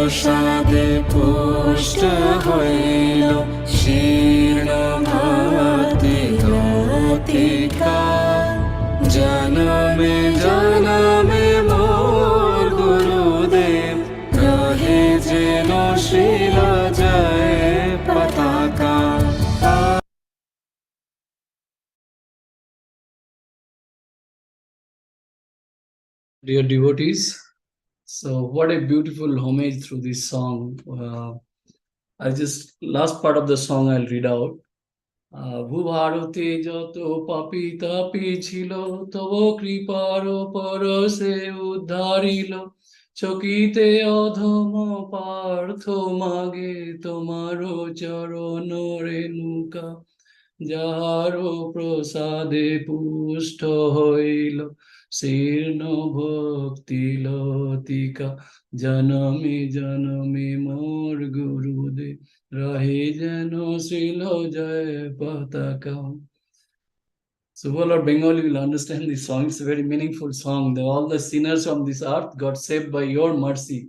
প্রসাদে পুষ্ট হইল শীর্ণ ভক্তি লতিকা। জনমে জনমে মোর গুরুদেব রহে যেন শ্রীল জয় পতাকা। Dear devotees, so what a beautiful homage through this song. Last part of the song I'll read out. ভূভারতে যত পাপী তাপী ছিল, তব কৃপার পরশে উদ্ধারিল। চকিতে অধম পার্থ মাগে তোমার চরণ রেণুকা। যাহার প্রসাদে পুষ্ট হইল শীর্ণ ভক্তি লতিকা। জনমে জনমে মোর গুরুদেব রহে যেন শ্রীল জয় পতাকা. So all our Bengali will understand this song. It's a very meaningful song. All the sinners from this earth got saved by your mercy.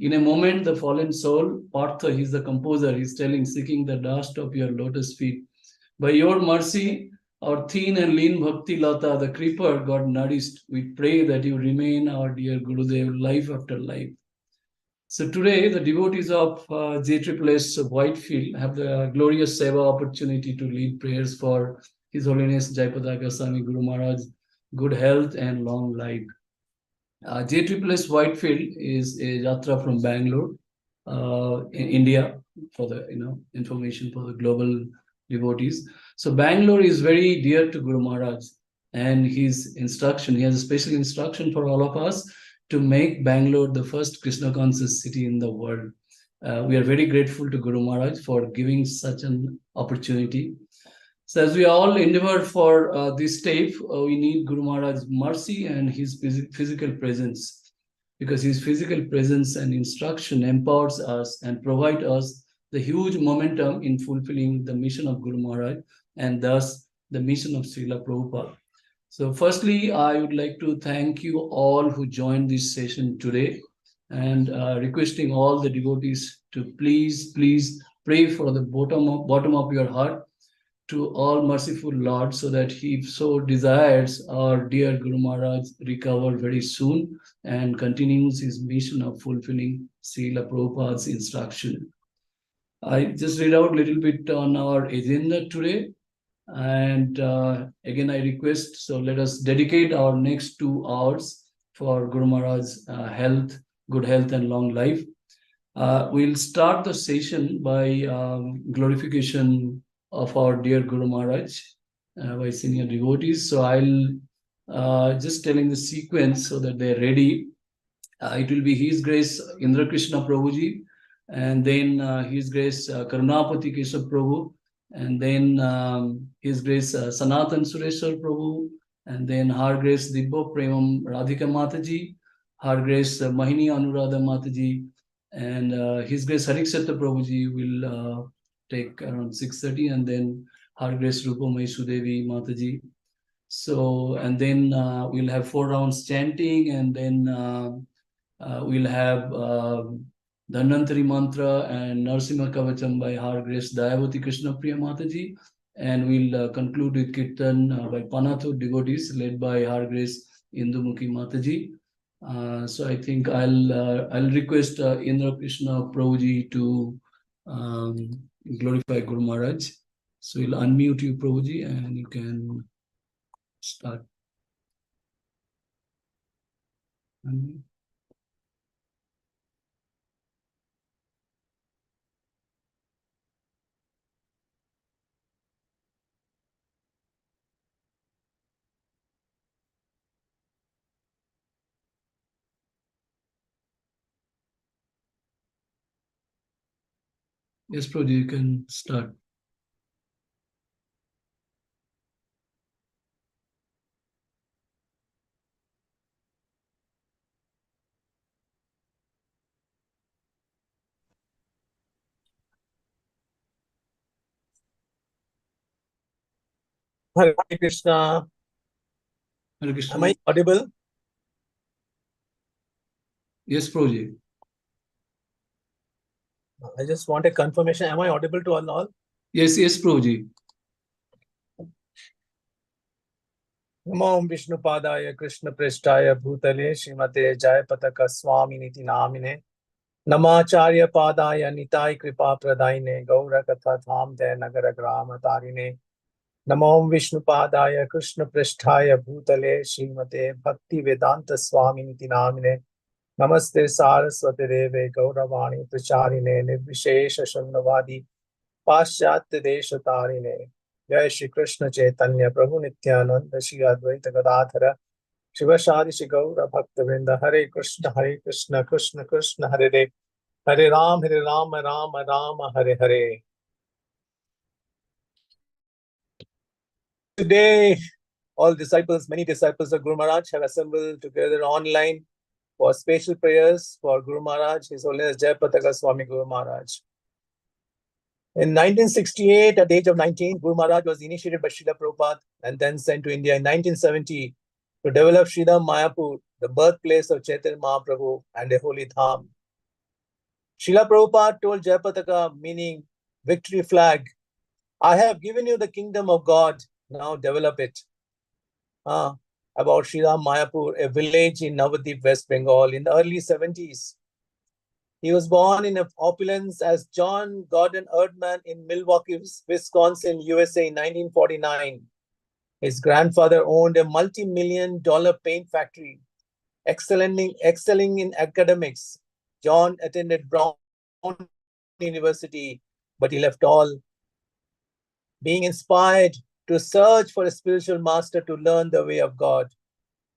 In a moment, the fallen soul, Partha, he's the composer, he's telling, seeking the dust of your lotus feet. By your mercy, our thin and lean Bhakti Lata, the creeper, got nourished. We pray that you remain our dear Gurudev life after life. So today, the devotees of JSS Whitefield have the glorious seva opportunity to lead prayers for His Holiness Jayapataka Swami Guru Maharaj, good health and long life. JSS Whitefield is a yatra from Bangalore, in India, for the information for the global devotees. So Bangalore is very dear to Guru Maharaj, and his instruction, he has a special instruction for all of us to make Bangalore the first Krishna conscious city in the world. We are very grateful to Guru Maharaj for giving such an opportunity. So as we all endeavor for this step, we need Guru Maharaj's mercy and his physical presence, because his physical presence and instruction empowers us and provide us the huge momentum in fulfilling the mission of Guru Maharaj and thus the mission of Srila Prabhupada. So firstly, I would like to thank you all who joined this session today, and requesting all the devotees to please pray for the bottom of your heart to all merciful Lord, so that he so desires our dear Guru Maharaj recover very soon and continues his mission of fulfilling Srila Prabhupada's instruction. I just read out a little bit on our agenda today. And again, I request, so let us dedicate our next 2 hours for Guru Maharaj's good health and long life. We'll start the session by glorification of our dear Guru Maharaj by senior devotees. So I'll just telling the sequence so that they're ready. It will be His Grace Indra Krishna Prabhuji, and then His Grace Karunapati Keshav Prabhu, and then His Grace Sanatan Sureshwar Prabhu, and then Her Grace Dibbo Premam Radhika Mataji, Her Grace Mahini Anuradha Mataji, and His Grace Harikshatra Prabhuji will take around 6:30, and then Her Grace Rupa Maisudevi Mataji. So, and then we'll have 4 rounds chanting, and then we'll have Dhanvantari Mantra and Narsimha Kavacham by Her Grace Devotee Krishna Priya Mataji, and we'll conclude with Kirtan by Panathu devotees led by Her Grace Indumukhi Mataji. So I think I'll request Indra Krishna Prabhuji to glorify Guru Maharaj. So we'll unmute you, Prabhuji, and you can start. Unmute. Yes, Prabhuji, you can start. Hare Krishna. Hare Krishna. Am I audible? Yes, Prabhuji. I just want a confirmation. Am I audible to all? Yes, Prabhuji. Namo Vishnu Padaya Krishna Prestaya Bhutale Srimate Jayapataka Swami Namine Namacharya Padaya Nitai Kripa Pradaine Gaura Katha Tham De Nagara Grama Tarine Namo Vishnu Padaya Krishna Prestaya Bhutale Srimate Bhakti Vedanta Swami Namine Namaste Saraswati Deve Gauravani Pracharine Nirvishesha Shunnavadi Paschatya Desha Tarine Jai Shri Krishna Chaitanya Prabhu Nityananda Shri Advaita Gadadhara Shiva Shadi Shri Gaura Bhakta Vrinda Hare Krishna Krishna Krishna Hare Hare Hare Ram Ram Ram Hare Hare. Today, all disciples, many disciples of Guru Maharaj have assembled together online for special prayers for Guru Maharaj, His Holiness Jayapataka Swami Guru Maharaj. In 1968, at the age of 19, Guru Maharaj was initiated by Srila Prabhupada and then sent to India in 1970 to develop Sridham Mayapur, the birthplace of Chaitanya Mahaprabhu and a holy dham. Srila Prabhupada told Jayapataka, meaning victory flag, I have given you the kingdom of God, now develop it. About Sridham Mayapur, a village in Navadip, West Bengal in the early 70s. He was born in opulence as John Gordon Erdman in Milwaukee, Wisconsin, USA in 1949. His grandfather owned a multi-million-dollar paint factory. Excelling in academics, John attended Brown University, but he left all. Being inspired to search for a spiritual master to learn the way of God.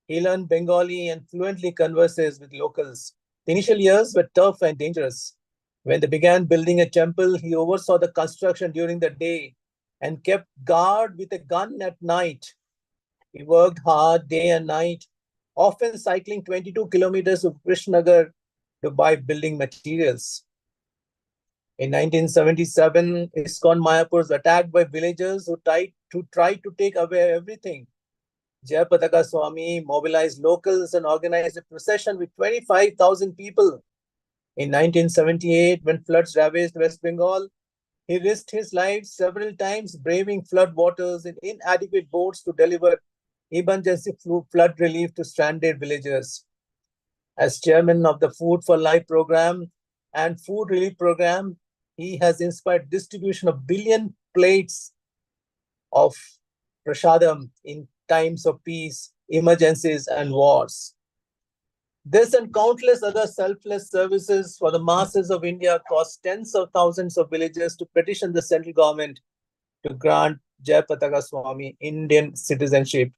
He learned Bengali and fluently converses with locals. The initial years were tough and dangerous. When they began building a temple, he oversaw the construction during the day and kept guard with a gun at night. He worked hard day and night, often cycling 22 kilometers to Krishnagar to buy building materials. In 1977, ISKCON Mayapur was attacked by villagers who tried to take away everything. Jayapataka Swami mobilized locals and organized a procession with 25,000 people. In 1978, when floods ravaged West Bengal, he risked his life several times, braving flood waters in inadequate boats to deliver emergency flood relief to stranded villagers. As chairman of the Food for Life program and Food Relief program, he has inspired distribution of billion plates of prasadam in times of peace, emergencies, and wars. This and countless other selfless services for the masses of India caused tens of thousands of villagers to petition the central government to grant Jayapataka Swami Indian citizenship,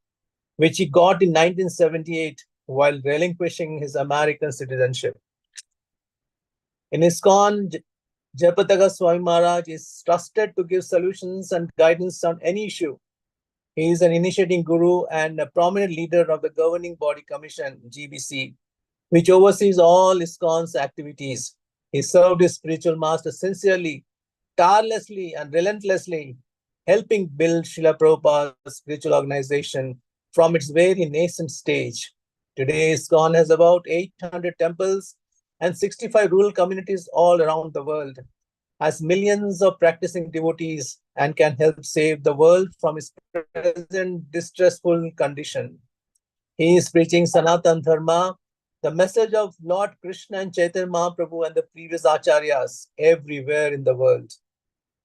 which he got in 1978 while relinquishing his American citizenship. In ISKCON, Jayapataka Swami Maharaj is trusted to give solutions and guidance on any issue. He is an initiating guru and a prominent leader of the Governing Body Commission, GBC, which oversees all ISKCON's activities. He served his spiritual master sincerely, tirelessly, and relentlessly, helping build Srila Prabhupada's spiritual organization from its very nascent stage. Today, ISKCON has about 800 temples and 65 rural communities all around the world, has millions of practicing devotees, and can help save the world from its present distressful condition. He is preaching Sanatan Dharma, the message of Lord Krishna and Chaitanya Mahaprabhu and the previous acharyas everywhere in the world.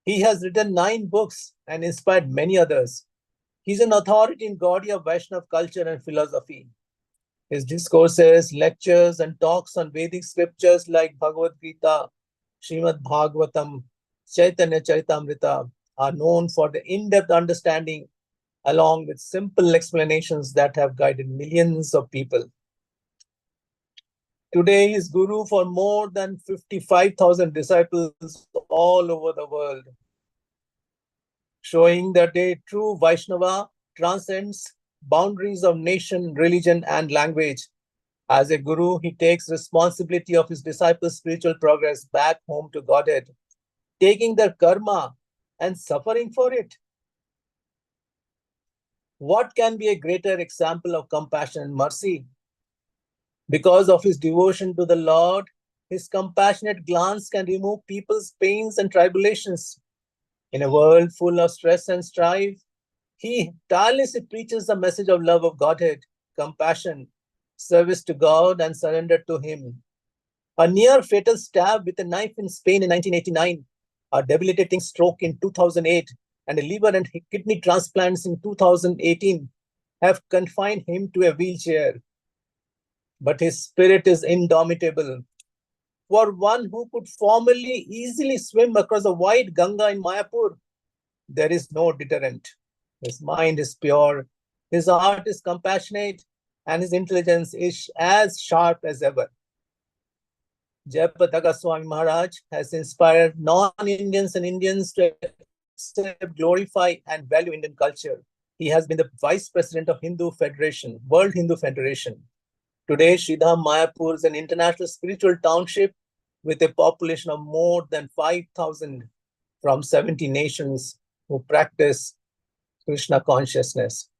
He has written 9 books and inspired many others. He is an authority in Gaudiya Vaishnava culture and philosophy. His discourses, lectures, and talks on Vedic scriptures like Bhagavad Gita, Srimad Bhagavatam, Chaitanya Charitamrita are known for the in-depth understanding along with simple explanations that have guided millions of people. Today, he is guru for more than 55,000 disciples all over the world, showing that a true Vaishnava transcends boundaries of nation, religion, and language. As a guru, he takes responsibility of his disciples' spiritual progress back home to Godhead, taking their karma and suffering for it. What can be a greater example of compassion and mercy? Because of his devotion to the Lord, his compassionate glance can remove people's pains and tribulations. In a world full of stress and strife, he tirelessly preaches the message of love of Godhead, compassion, service to God, and surrender to Him. A near fatal stab with a knife in Spain in 1989, a debilitating stroke in 2008, and a liver and kidney transplants in 2018 have confined him to a wheelchair. But his spirit is indomitable. For one who could formerly easily swim across the wide Ganga in Mayapur, there is no deterrent. His mind is pure, his heart is compassionate, and his intelligence is as sharp as ever. Jayapataka Swami Maharaj has inspired non-Indians and Indians to accept, glorify, and value Indian culture. He has been the Vice President of Hindu Federation, World Hindu Federation. Today, Sridham Mayapur is an international spiritual township with a population of more than 5,000 from 70 nations who practice Krishna consciousness.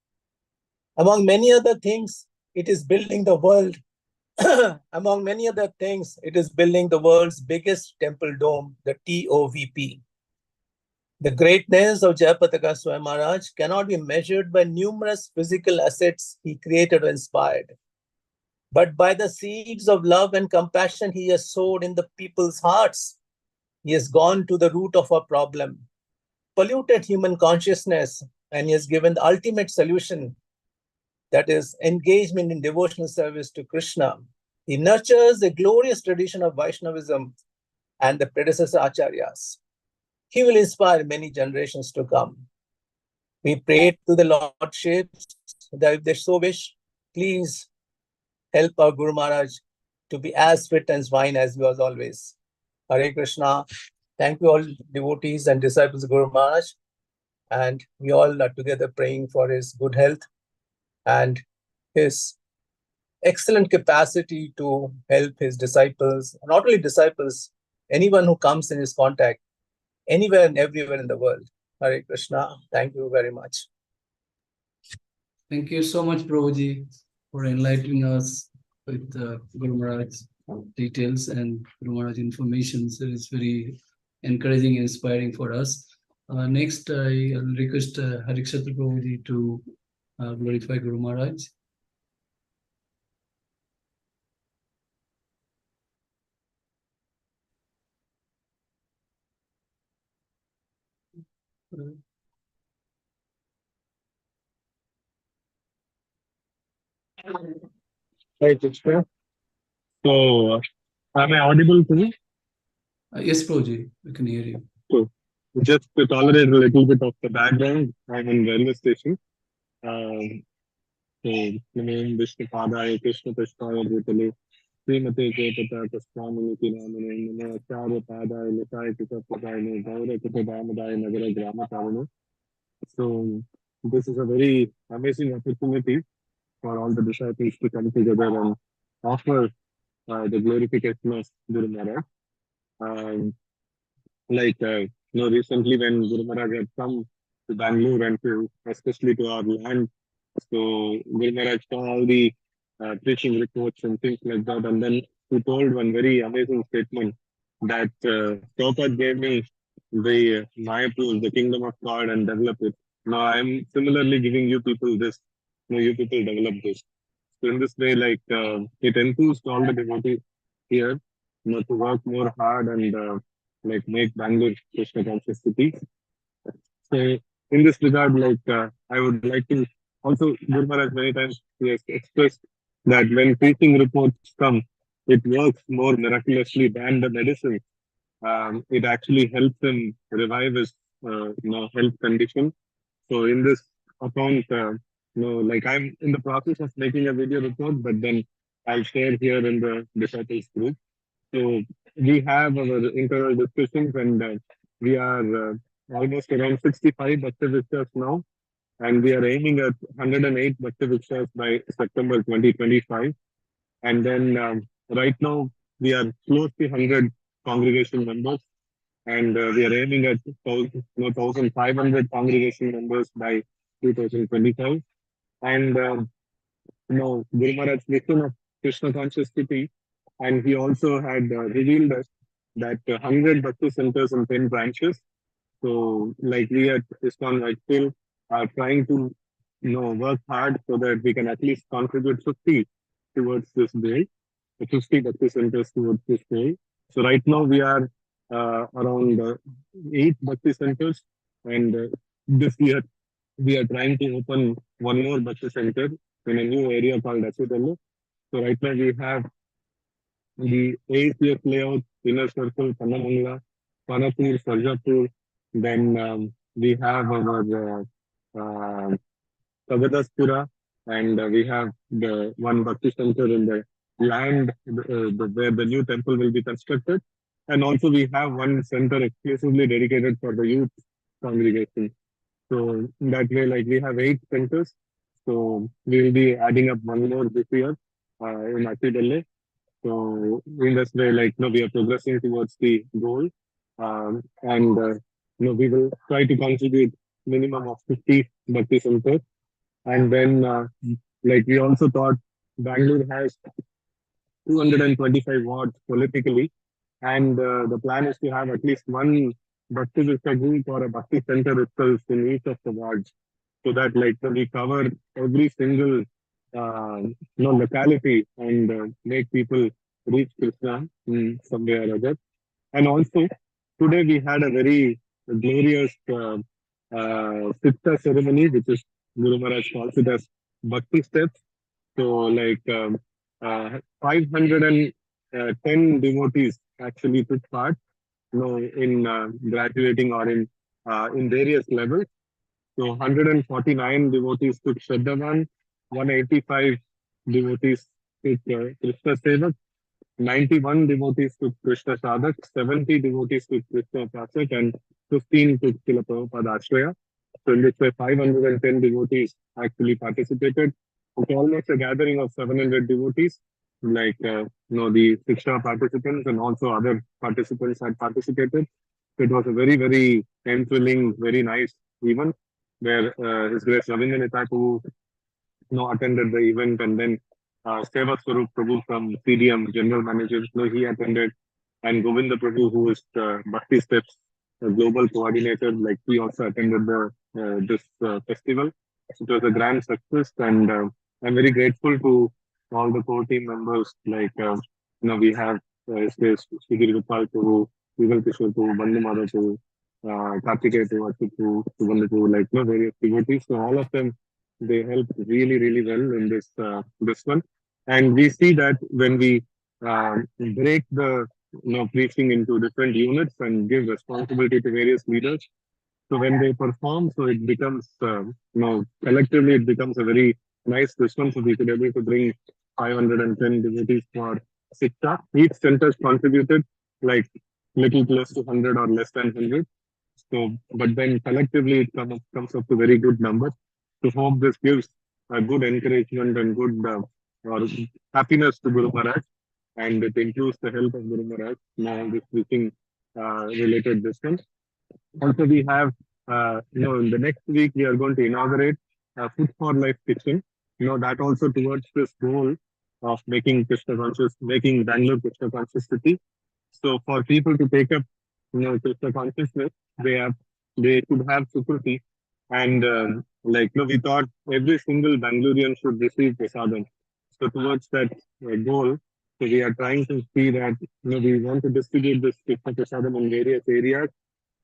Among many other things, it is building the world. Among many other things, it is building the world's biggest temple dome, the TOVP. The greatness of Jayapataka Swami Maharaj cannot be measured by numerous physical assets he created or inspired, but by the seeds of love and compassion he has sowed in the people's hearts. He has gone to the root of our problem, polluted human consciousness, and he has given the ultimate solution, that is engagement in devotional service to Krishna. He nurtures a glorious tradition of Vaishnavism and the predecessor acharyas. He will inspire many generations to come. We pray to the Lordships that if they so wish, please help our Guru Maharaj to be as fit and fine as he was always. Hare Krishna. Thank you all devotees and disciples of Guru Maharaj. And we all are together praying for his good health and his excellent capacity to help his disciples, not only disciples, anyone who comes in his contact, anywhere and everywhere in the world. Hare Krishna. Thank you very much. Thank you so much, Prabhuji, for enlightening us with Guru Maharaj's details and Guru Maharaj information. So it's very encouraging and inspiring for us. Next, I'll request Harikshatra Prabhuji to glorify Guru Maharaj. Right, Krishna. So, am I audible to you? Yes, Prabhuji, we can hear you. So, just to tolerate a little bit of the background, I'm in railway station. So, name Vishnu Padaya, Krishna Prasthaya Bhutale, Srimate Jayapataka Swami Maharaja, Namo Acharya Padaya, Nisaya Kisa Padaya, Gaura Kisa Damadaya, Nagara Grama Tarana. So, this is a very amazing opportunity for all the disciples to come together and offer the glorification of Guru Maharaj. Recently when Guru Maharaj had come to Bangalore and especially to our land, so Guru Maharaj saw all the preaching reports and things like that, and then he told one very amazing statement that Prabhupada gave me the Mayapur, the kingdom of God, and develop it. Now I'm similarly giving you people this. Now you people develop this. So in this way, it enthused all the devotees here, to work more hard and make Bangalore Krishna conscious city. So in this regard, I would like to also, Guru Maharaj many times he has expressed that when preaching reports come, it works more miraculously than the medicine. It actually helps him revive his health condition. So in this account, I'm in the process of making a video report, but then I'll share here in the disciples group. So we have our internal discussions, and we are almost around 65 Bhakti Vikshas now, and we are aiming at 108 Bhakti Vikshas by September 2025. And then right now we are close to 100 congregation members, and we are aiming at 1,500 congregation members by 2025. And Guru Maharaj's vision of Krishna conscious city And he also had revealed us that 100 Bhakti centers and 10 branches. So, like we at ISKCON Whitefield are trying to, work hard so that we can at least contribute 50 towards this goal, 50 Bhakti centers towards this goal. So right now we are around 8 Bhakti centers, and this year we are trying to open one more Bhakti center in a new area called Asudallu. So right now we have the ACF layout, Inner Circle, Kannamangala, Panapur, Sarjapur. Then we have our Kavadaspura, and we have the one Bhakti center in the land where the new temple will be constructed. And also we have one center exclusively dedicated for the youth congregation. So in that way, like we have 8 centers. So we will be adding up one more this year in Atidelle. So in this way, like we are progressing towards the goal, and we will try to contribute minimum of 50 Bhakti centers. And then, like we also thought, Bangalore has 225 wards politically, and the plan is to have at least one Bhakti Vista group or a Bhakti center itself in each of the wards, so that like we cover every single locality and make people reach Krishna in some way or other. And also today we had a very glorious Sitta ceremony, which is Guru Maharaj calls it as Bhakti steps. So like 510 devotees actually took part, in graduating or in various levels. So 149 devotees took Shraddhavan, 185 devotees took Krishna Sevak, 91 devotees took Krishna Sadhak, 70 devotees took Krishna Pasak, and 15 took Srila Prabhupada Ashraya. So in this way, 510 devotees actually participated. It's almost a gathering of 700 devotees, like the Shiksha participants and also other participants had participated. So it was a very, very enthralling, very nice event where His Grace Ravindra Thakur attended the event, and then Seva Swarup Prabhu from CDM, General Manager, he attended, and Govinda Prabhu, who is Bhakti Steps global coordinator, like he also attended the this festival. It was a grand success, and I'm very grateful to all the core team members. Like we have Sudhir Gopal Prabhu, Vimal Kishore Prabhu, Bandu Madhav Prabhu, Kartikeya Prabhu, Subhandu Prabhu, like various devotees. So all of them, they helped really, really well in this one. And we see that when we break the preaching into different units and give responsibility to various leaders, so when they perform, so it becomes collectively it becomes a very nice system. So we could able to bring 510 devotees for Siksha. Each center contributed like little close to 100 or less than 100. So, but then collectively it comes up to very good numbers. To hope this gives a good encouragement and good or happiness to Guru Maharaj, and it improves the health of Guru Maharaj. Now this teaching related distance. Also, we have in the next week we are going to inaugurate Food for Life kitchen. That also towards this goal of making Krishna conscious, making Bangalore Krishna conscious city. So for people to take up Krishna consciousness, they should have security. And we thought every single Bangalorean should receive prasadam. So towards that goal, so we are trying to see that we want to distribute this Krishna prasadam in various areas.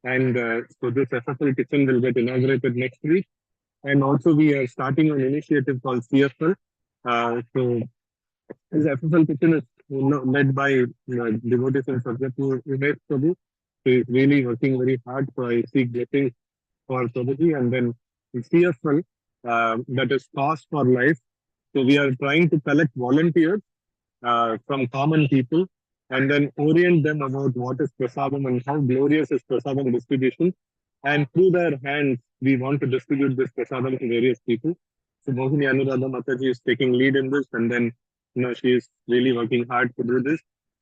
And so this FFL kitchen will get inaugurated next week. And also we are starting an initiative called CFL. So this FFL kitchen is led by devotees and subject to Umesh Prabhu. So he's really working very hard. So I seek blessings for Prabhuji. And then CFL, that is Cause for Life. So we are trying to collect volunteers from common people and then orient them about what is prasadam and how glorious is prasadam distribution. And through their hands, we want to distribute this prasadam to various people. So Mohini Anuradha Mataji is taking lead in this, and then she is really working hard to do this.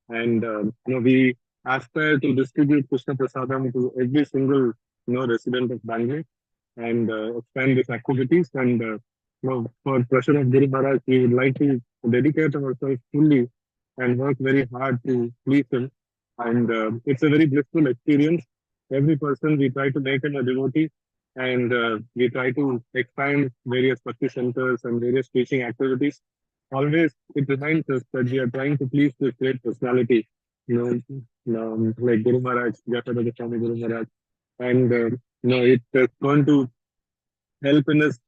And we aspire to distribute Krishna prasadam to every single resident of Bangalore and expand these activities. And for pressure of Guru Maharaj, we would like to dedicate ourselves fully and work very hard to please him. And it's a very blissful experience. Every person we try to make him a devotee, and we try to expand various bhakti centers and various teaching activities. Always it reminds us that we are trying to please this great personality, like Guru Maharaj, Jayapataka Swami Guru Maharaj, and it's going to help in his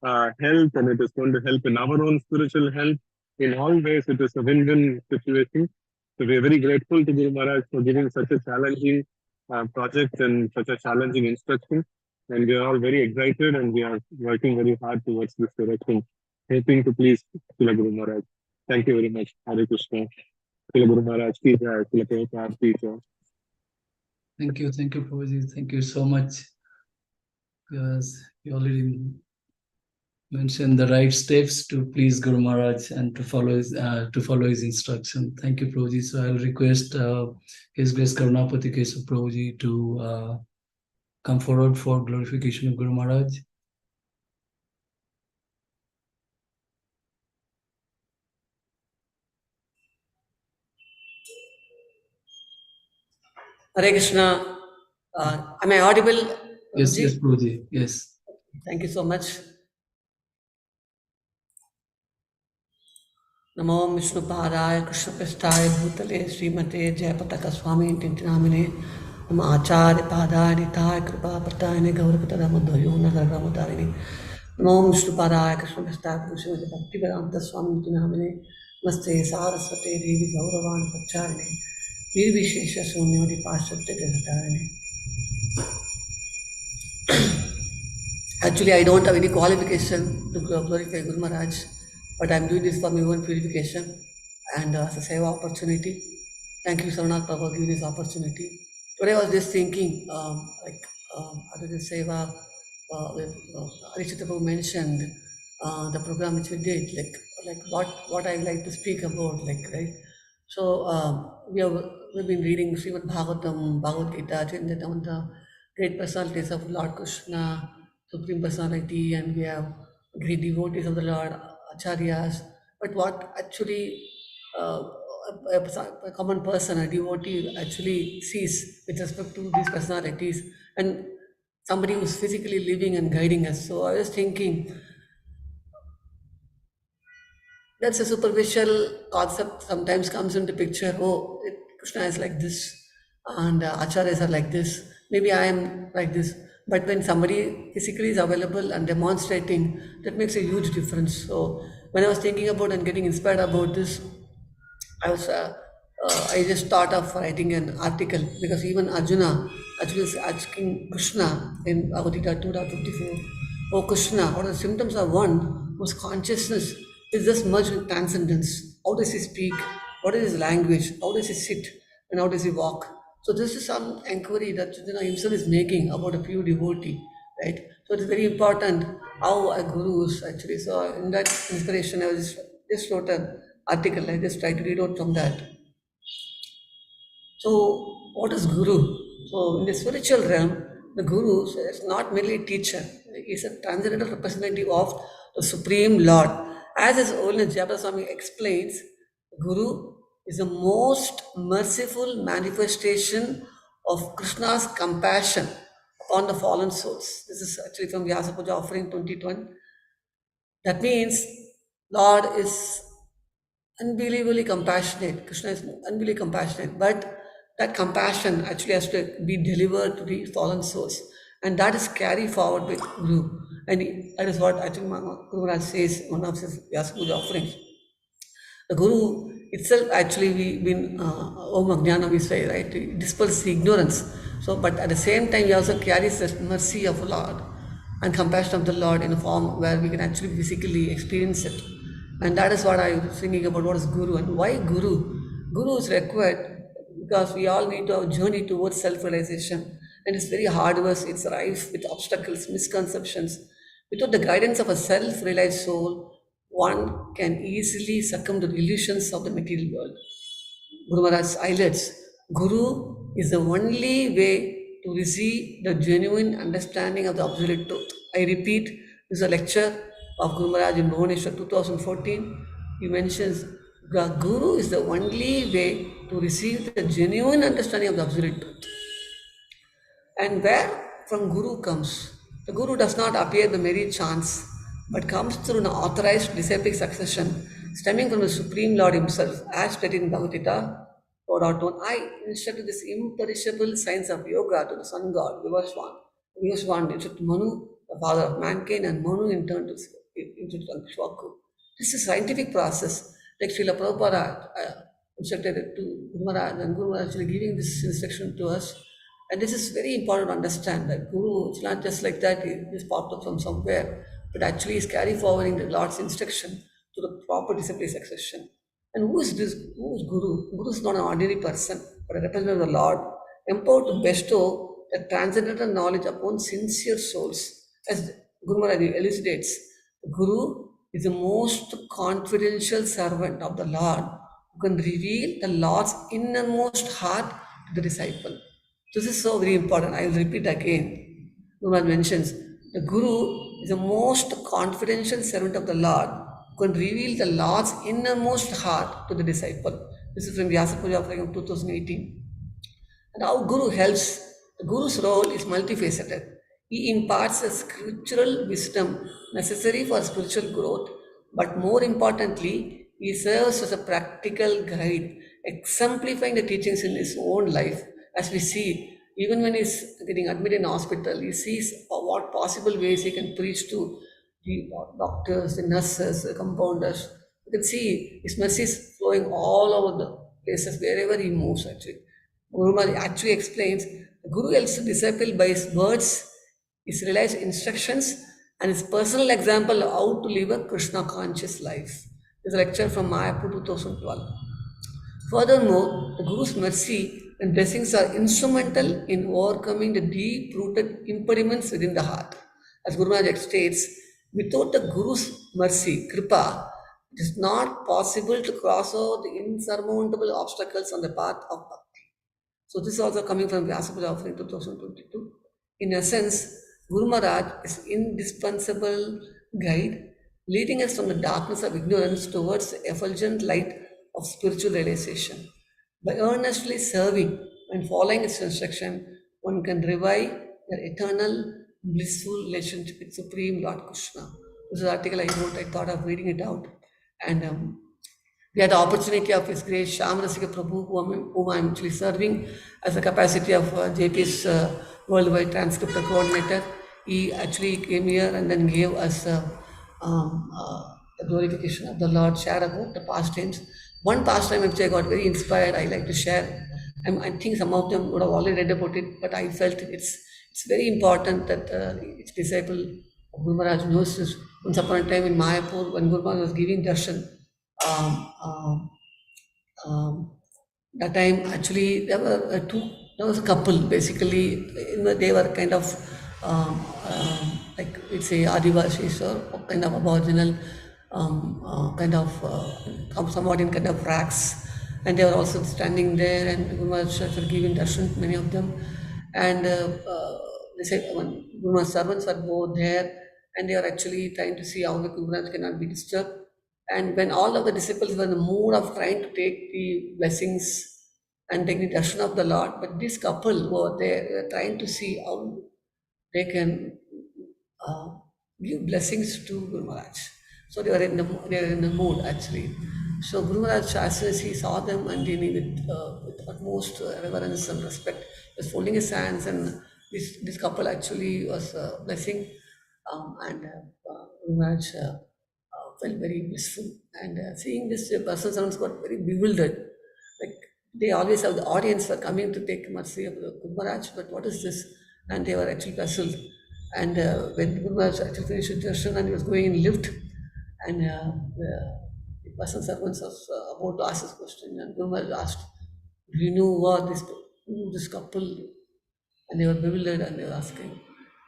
health, and it is going to help in our own spiritual health. In all ways, it is a win-win situation. So we are very grateful to Guru Maharaj for giving such a challenging project and such a challenging instruction. And we are all very excited, and we are working very hard towards this direction, hoping to please Srila Guru Maharaj. Thank you very much. Hare Krishna. Srila Guru Maharaj, ki jai. Srila Prabhupada, ki jai. Thank you, Prabhuji. Thank you so much. Because you already mentioned the right steps to please Guru Maharaj and to follow his instruction. Thank you, Prabhuji. So I'll request His Grace Karunapati Keshav Prabhuji to come forward for glorification of Guru Maharaj. Hare Krishna. Am I audible? Yes, Prabhuji. Yes. Thank you so much. Namo Vishnu Padaya Krishna Prasthaya Bhutale Srimate Jayapataka Swami Tintinamine Namo Acharya Padaya Nitaya Kripa Pratayane Gaurakata Ramadhayo Nagaramadharini Namo Vishnu Padaya Krishna Prasthaya Srimate Bhaktivedanta Swami Tintinamine Namaste Saraswate Devi Gauravan Pacharine Nirvishesha Sunyodi Pashatte Desatarine. Actually, I don't have any qualification to glorify Guru Maharaj, but I'm doing this for my own purification and as a seva opportunity. Thank you, Saranath Prabhu, for giving this opportunity. Today I was just thinking, other than seva, Arishita Prabhu mentioned the program which we did, like what I like to speak about, right? So we've been reading Srimad Bhagavatam, Bhagavad Gita, chanted on the great personalities of Lord Krishna, Supreme Personality, and we have great devotees of the Lord, Acharyas. But what actually a common person, a devotee, actually sees with respect to these personalities, and somebody who's physically living and guiding us. So I was thinking, that's a superficial concept sometimes comes into picture. Oh, Krishna is like this, and acharyas are like this. Maybe I am like this. But when somebody physically is available and demonstrating, that makes a huge difference. So when I was thinking about and getting inspired about this, I just thought of writing an article, because even Arjuna is asking Krishna in Bhagavad Gita 2.54, "Oh Krishna, what are the symptoms of one whose consciousness is just merged with transcendence? How does he speak? What is his language? How does he sit? And how does he walk?" So this is some inquiry that Arjuna himself is making about a pure devotee, right? So it's very important how a guru is actually. So in that inspiration, I was just wrote an article. I just tried to read out from that. So what is guru? So in the spiritual realm, the guru is not merely a teacher. He is a transcendental representative of the Supreme Lord. As His Holiness Jayapataka Swami explains, Guru is the most merciful manifestation of Krishna's compassion upon the fallen souls. This is actually from Vyasa Puja offering 2021. That means Lord is unbelievably compassionate. Krishna is unbelievably compassionate, but that compassion actually has to be delivered to the fallen souls, and that is carried forward with Guru. And that is what actually Guru Maharaj says in one of his Vyasa Puja offerings. The Guru itself actually we've been Om Ajnana we say, right? He dispels the ignorance. So, but at the same time, he also carries the mercy of the Lord and compassion of the Lord in a form where we can actually physically experience it. And that is what I was thinking about, what is Guru and why Guru? Guru is required because we all need to have a journey towards self-realization. And it's very hard work, it's rife with obstacles, misconceptions. Without the guidance of a self-realized soul, one can easily succumb to the illusions of the material world. Guru Maharaj highlights, Guru is the only way to receive the genuine understanding of the absolute truth. I repeat, this is a lecture of Guru Maharaj in Bhubaneswar 2014. He mentions Guru is the only way to receive the genuine understanding of the absolute truth. And where from Guru comes? The Guru does not appear by mere chance, but comes through an authorized disciplic succession stemming from the Supreme Lord Himself, as stated in Bhagavad Gita 4.1. I instructed this imperishable science of yoga to the sun god, Vivaswan. Vivaswan instructed Manu, the father of mankind, and Manu in turn to Shwaku. This is a scientific process, like Srila Prabhupada instructed it to Guru Maharaj, and Guru Maharaj actually giving this instruction to us. And this is very important to understand that Guru, it's not just like that, he just popped up from somewhere, but actually is carry forwarding the Lord's instruction to the proper discipline succession. And who is this? Who is Guru? Guru is not an ordinary person, but a representative of the Lord, empowered to bestow the transcendental knowledge upon sincere souls. As Guru Maharaj elucidates, the Guru is the most confidential servant of the Lord who can reveal the Lord's innermost heart to the disciple. This is so very important. I will repeat again. Guru Maharaj mentions the Guru is the most confidential servant of the Lord who can reveal the Lord's innermost heart to the disciple. This is from Vyasa Puja of 2018. And how Guru helps. The Guru's role is multifaceted. He imparts a scriptural wisdom necessary for spiritual growth, but more importantly, he serves as a practical guide, exemplifying the teachings in his own life. As we see, even when he's getting admitted in hospital, he sees what possible ways he can preach to the doctors, the nurses, the compounders. You can see his mercy is flowing all over the places, wherever he moves actually. Guru Maharaj actually explains, the Guru helps the disciple by his words, his realized instructions, and his personal example of how to live a Krishna conscious life. This is a lecture from Mayapur 2012. Furthermore, the Guru's mercy and blessings are instrumental in overcoming the deep-rooted impediments within the heart. As Guru Maharaj states, without the Guru's mercy, Kripa, it is not possible to cross over the insurmountable obstacles on the path of Bhakti. So this is also coming from Vyasa Puja offering 2022. In essence, Guru Maharaj is indispensable guide, leading us from the darkness of ignorance towards the effulgent light of spiritual realization. By earnestly serving and following its instruction, one can revive their eternal blissful relationship with Supreme Lord Krishna. This is an article I wrote. I thought of reading it out. And we had the opportunity of His Grace Shamarasika Prabhu, whom I am actually serving as the capacity of JP's worldwide transcriptor coordinator. He actually came here and then gave us the glorification of the Lord, share about the pastimes. One pastime which I got very inspired, I like to share. I think some of them would have already read about it, but I felt it's very important that its disciple Guru Maharaj knows this. Once upon a time in Mayapur, when Guru Maharaj was giving darshan, that time actually there was a couple basically. They were kind of like we'd say Adivasis or kind of aboriginal, somewhat in kind of racks, and they were also standing there, and Guru Maharaj were giving darshan, many of them, and they said Guru Maharaj's servants were both there, and they are actually trying to see how the Guru Maharaj cannot be disturbed. And when all of the disciples were in the mood of trying to take the blessings and take the darshan of the Lord, but this couple were there, they were trying to see how they can give blessings to Guru Maharaj. So they were in the mood actually. So Guru Maharaj, as soon as he saw them, and he with utmost reverence and respect, he was folding his hands, and this couple actually was blessing, and Guru Maharaj felt very blissful. And seeing this, the person sounds got very bewildered. Like they always have the audience were coming to take mercy of the Guru Maharaj, but what is this? And they were actually puzzled. And when Guru Maharaj actually finished his darshan and he was going in lift, and the person servants was about to ask this question, and Guru Maharaj asked, "Do you know what this couple?" And they were bewildered and they were asking.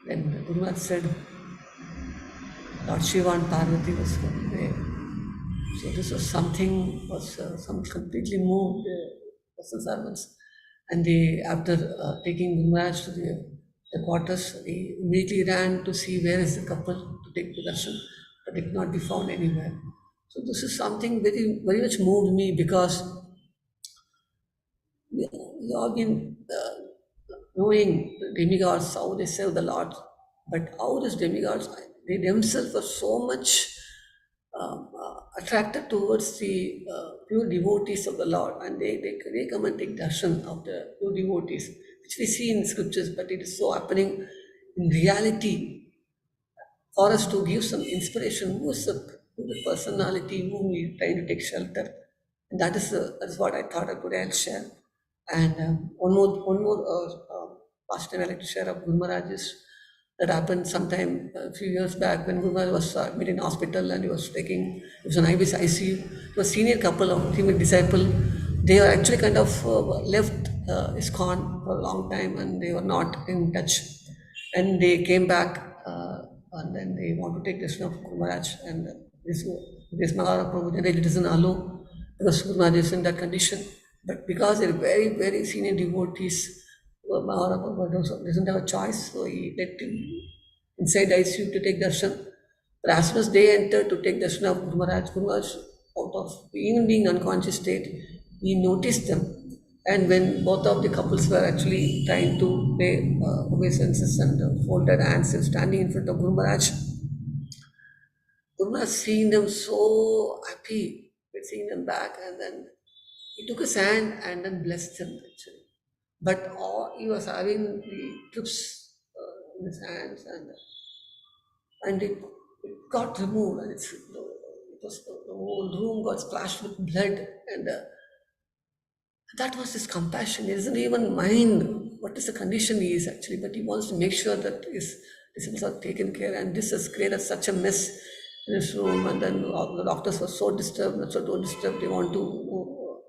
Then Guru Maharaj said, Lord Shiva and Parvati was there. So this was something, some completely moved person servants. And they, after taking Guru Maharaj to the quarters, they immediately ran to see where is the couple to take the darshan, but it could not be found anywhere. So this is something very, very much moved me, because we all been knowing the demigods, how they serve the Lord, but how these demigods, they themselves are so much attracted towards the pure devotees of the Lord, and they come and take darshan of the pure devotees, which we see in scriptures, but it is so happening in reality. For us to give some inspiration, who's the personality whom we try to take shelter. And that is what I thought I could I'll share. And one more past time I like to share of Guru Maharaj's that happened sometime a few years back when Guru Maharaj was admitted in hospital, and he was an ICU. It was a senior couple of female disciple. They were actually kind of left ISKCON for a long time, and they were not in touch. And they came back, and then they want to take darshan of Guru Maharaj, and this Maharaja Prabhu doesn't allow, because Guru Maharaj is in that condition. But because they're very, very senior devotees, Maharaja Prabhu doesn't have a choice, so he let him inside ICU to take darshan. But as soon as they entered to take darshan of Guru Maharaj, out of even being unconscious state, he noticed them. And when both of the couples were actually trying to pay obeisances and folded hands and standing in front of Guru Maharaj, Guru Maharaj seeing them so happy with seeing them back, and then he took his hand and then blessed them actually. But he was having the drips in his hands, and it got removed, and the whole room got splashed with blood, and that was his compassion. He doesn't even mind what is the condition he is actually, but he wants to make sure that his disciples are taken care. And this has created such a mess in his room. And then all the doctors were so disturbed, they want to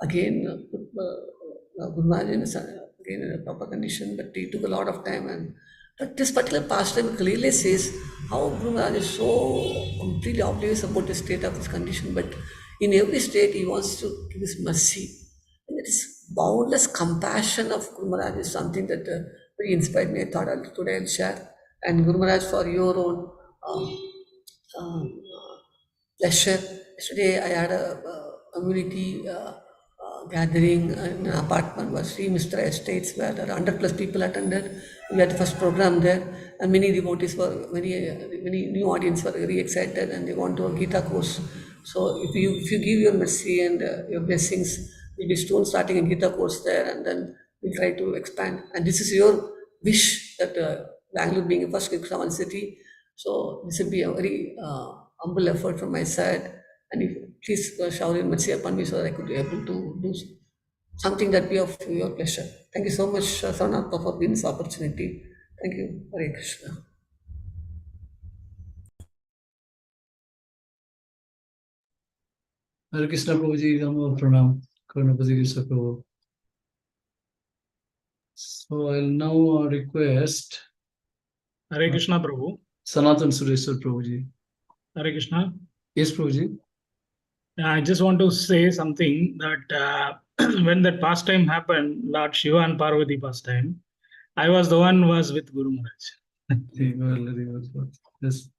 again put Guru Maharaj again in a proper condition, but it took a lot of time. But this particular pastime clearly says how Guru Maharaj is so completely oblivious about the state of his condition, but in every state he wants to give his mercy. And it is boundless compassion of Guru Maharaj is something that very inspired me. I thought today I'll share. And Guru Maharaj, for your own pleasure, yesterday I had a community gathering in an apartment was Sri Mr. Estates, where there are 100+ people attended. We had the first program there, and many devotees many new audience were very excited, and they want to do a Gita course. So if you give your mercy and your blessings, we'll be soon starting a Gita course there, and then we'll try to expand. And this is your wish that Bangalore being a first Krikshavan city, so this will be a very humble effort from my side. And if please shower your mercy upon me so that I could be able to do something that be of your pleasure. Thank you so much, Saranatha, for giving this opportunity. Thank you. Hare Krishna. Hare Krishna Prabhuji, Namo Pranam, Karunapati Krishna Prabhu. So I'll now request Hare Krishna Prabhu. Sanatan Sureshwar Prabhuji. Hare Krishna. Yes, Prabhuji. I just want to say something that when that pastime happened, Lord Shiva and Parvati pastime, I was the one who was with Guru Maharaj. Yes.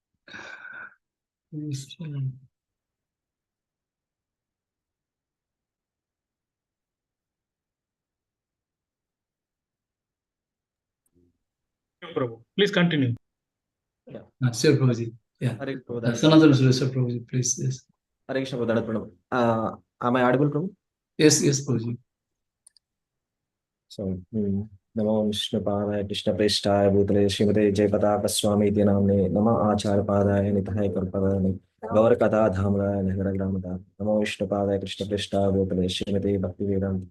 Prabhu, please continue. Sure, Prabhuji. Yeah. Hare Prabhu. Sanatan Sureshwar Prabhuji, please. Yes. Hare Krishna Prabhu. Am I audible, Prabhu? Yes, Prabhuji. So, Namo Vishnu Padaya Krishna Prestaya Bhutale Srimate Jayapataka Swami Maharaja Nama Achara Padaya Nithaya Karpadani Gaur Katha Dhamra Nagara Gramata Namo Vishnu Padaya Krishna Prestaya Bhutale Srimate Bhakti Vedanta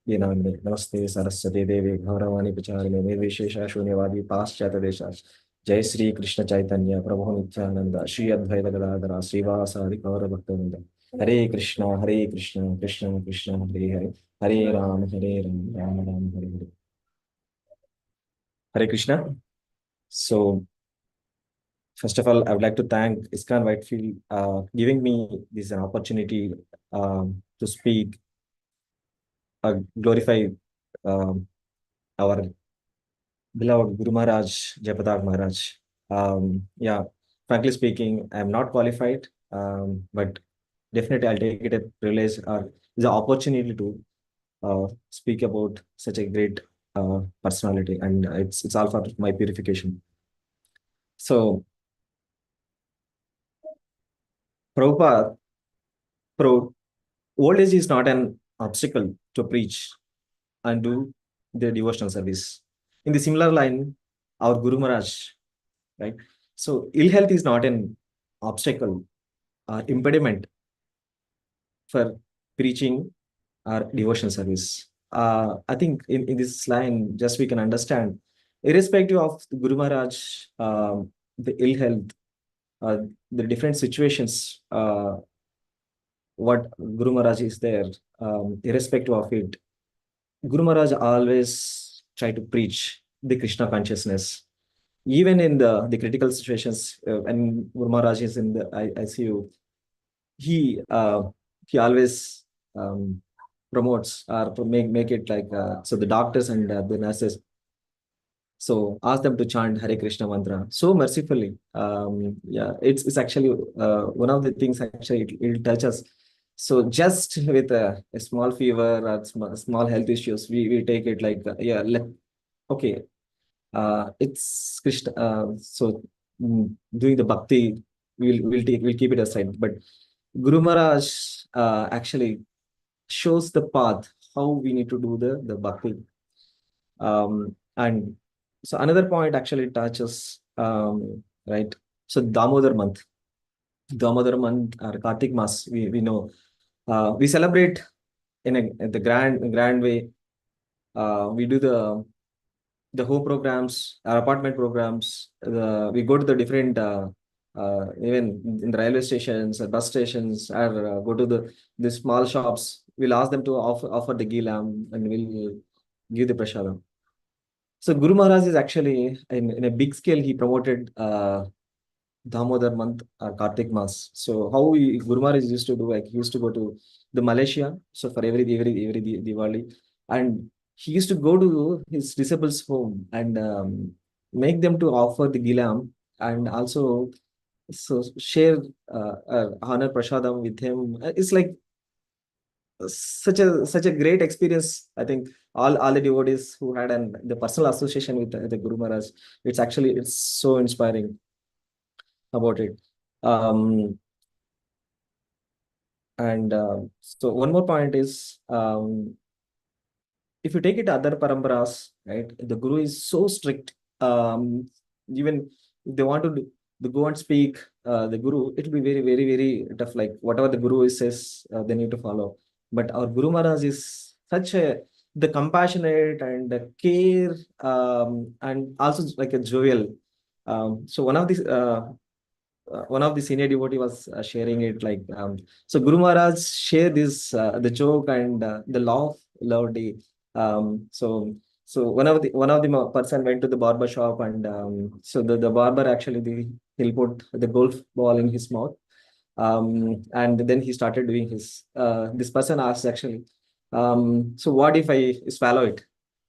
Namne Namaste Saraswati Devi Gauravani Pacharine Nirvishesha Shunyavadi Paschata Deshas Jai Sri Krishna Chaitanya Prabhu Nityananda Shri Advaita Gadadhara Srivasadi Gaura Bhaktavinda Hare Krishna Krishna Krishna Hare Hare Hare Ram Ram Ram Hare Hare. Hare Krishna. So, first of all, I would like to thank ISKCON Whitefield giving me this opportunity to speak, glorify our beloved Guru Maharaj, Jayapataka Maharaj. Frankly speaking, I am not qualified, but definitely I'll take it a privilege or the opportunity to speak about such a great personality, and it's all for my purification. So, Prabhupada, Pro, old age is not an obstacle to preach and do the devotional service. In the similar line, our Guru Maharaj, right? So, ill health is not an obstacle, impediment for preaching or devotional service. I think in this line, just we can understand, irrespective of the Guru Maharaj, the ill health, uh, the different situations, what Guru Maharaj is there, irrespective of it, Guru Maharaj always try to preach the Krishna consciousness. Even in the critical situations, when Guru Maharaj is in the ICU, he uh, he always promotes or to make it like so the doctors and the nurses, so ask them to chant Hare Krishna mantra so mercifully. Yeah, it's actually one of the things actually it touches. So just with a small fever or small health issues, we take it like yeah, okay, it's Krishna. Doing the bhakti, we'll keep it aside. But Guru Maharaj actually shows the path how we need to do the bhakti. And so another point actually touches right. So Damodar month or Kartik Mas, we know we celebrate in the grand way. We do the home programs, our apartment programs. We go to the different even in the railway stations or bus stations, or go to the small shops. We'll ask them to offer the ghee lamb, and we'll give the prasadam. So Guru Maharaj is actually in a big scale. He promoted Damodar month or Kartik Mas. So how Guru Maharaj used to do, like he used to go to the Malaysia. So for every Diwali, and he used to go to his disciples' home and make them to offer the gilam, and also so share honor prasadam with him. It's like such a great experience. I think all the devotees who had the personal association with the Guru Maharaj, it's so inspiring about it. And so one more point is, if you take it other paramparas, right, the Guru is so strict. Even if they want to go and speak the Guru, it will be very, very, very tough. Like whatever the Guru says, they need to follow. But our Guru Maharaj is such the compassionate and the care, and also like a jovial. So one of the senior devotee was sharing it like, so Guru Maharaj share this the joke and the laugh loudly. So one of the person went to the barber shop, and so the barber actually he'll put the golf ball in his mouth, and then he started doing his this person asked actually, so what if I swallow it?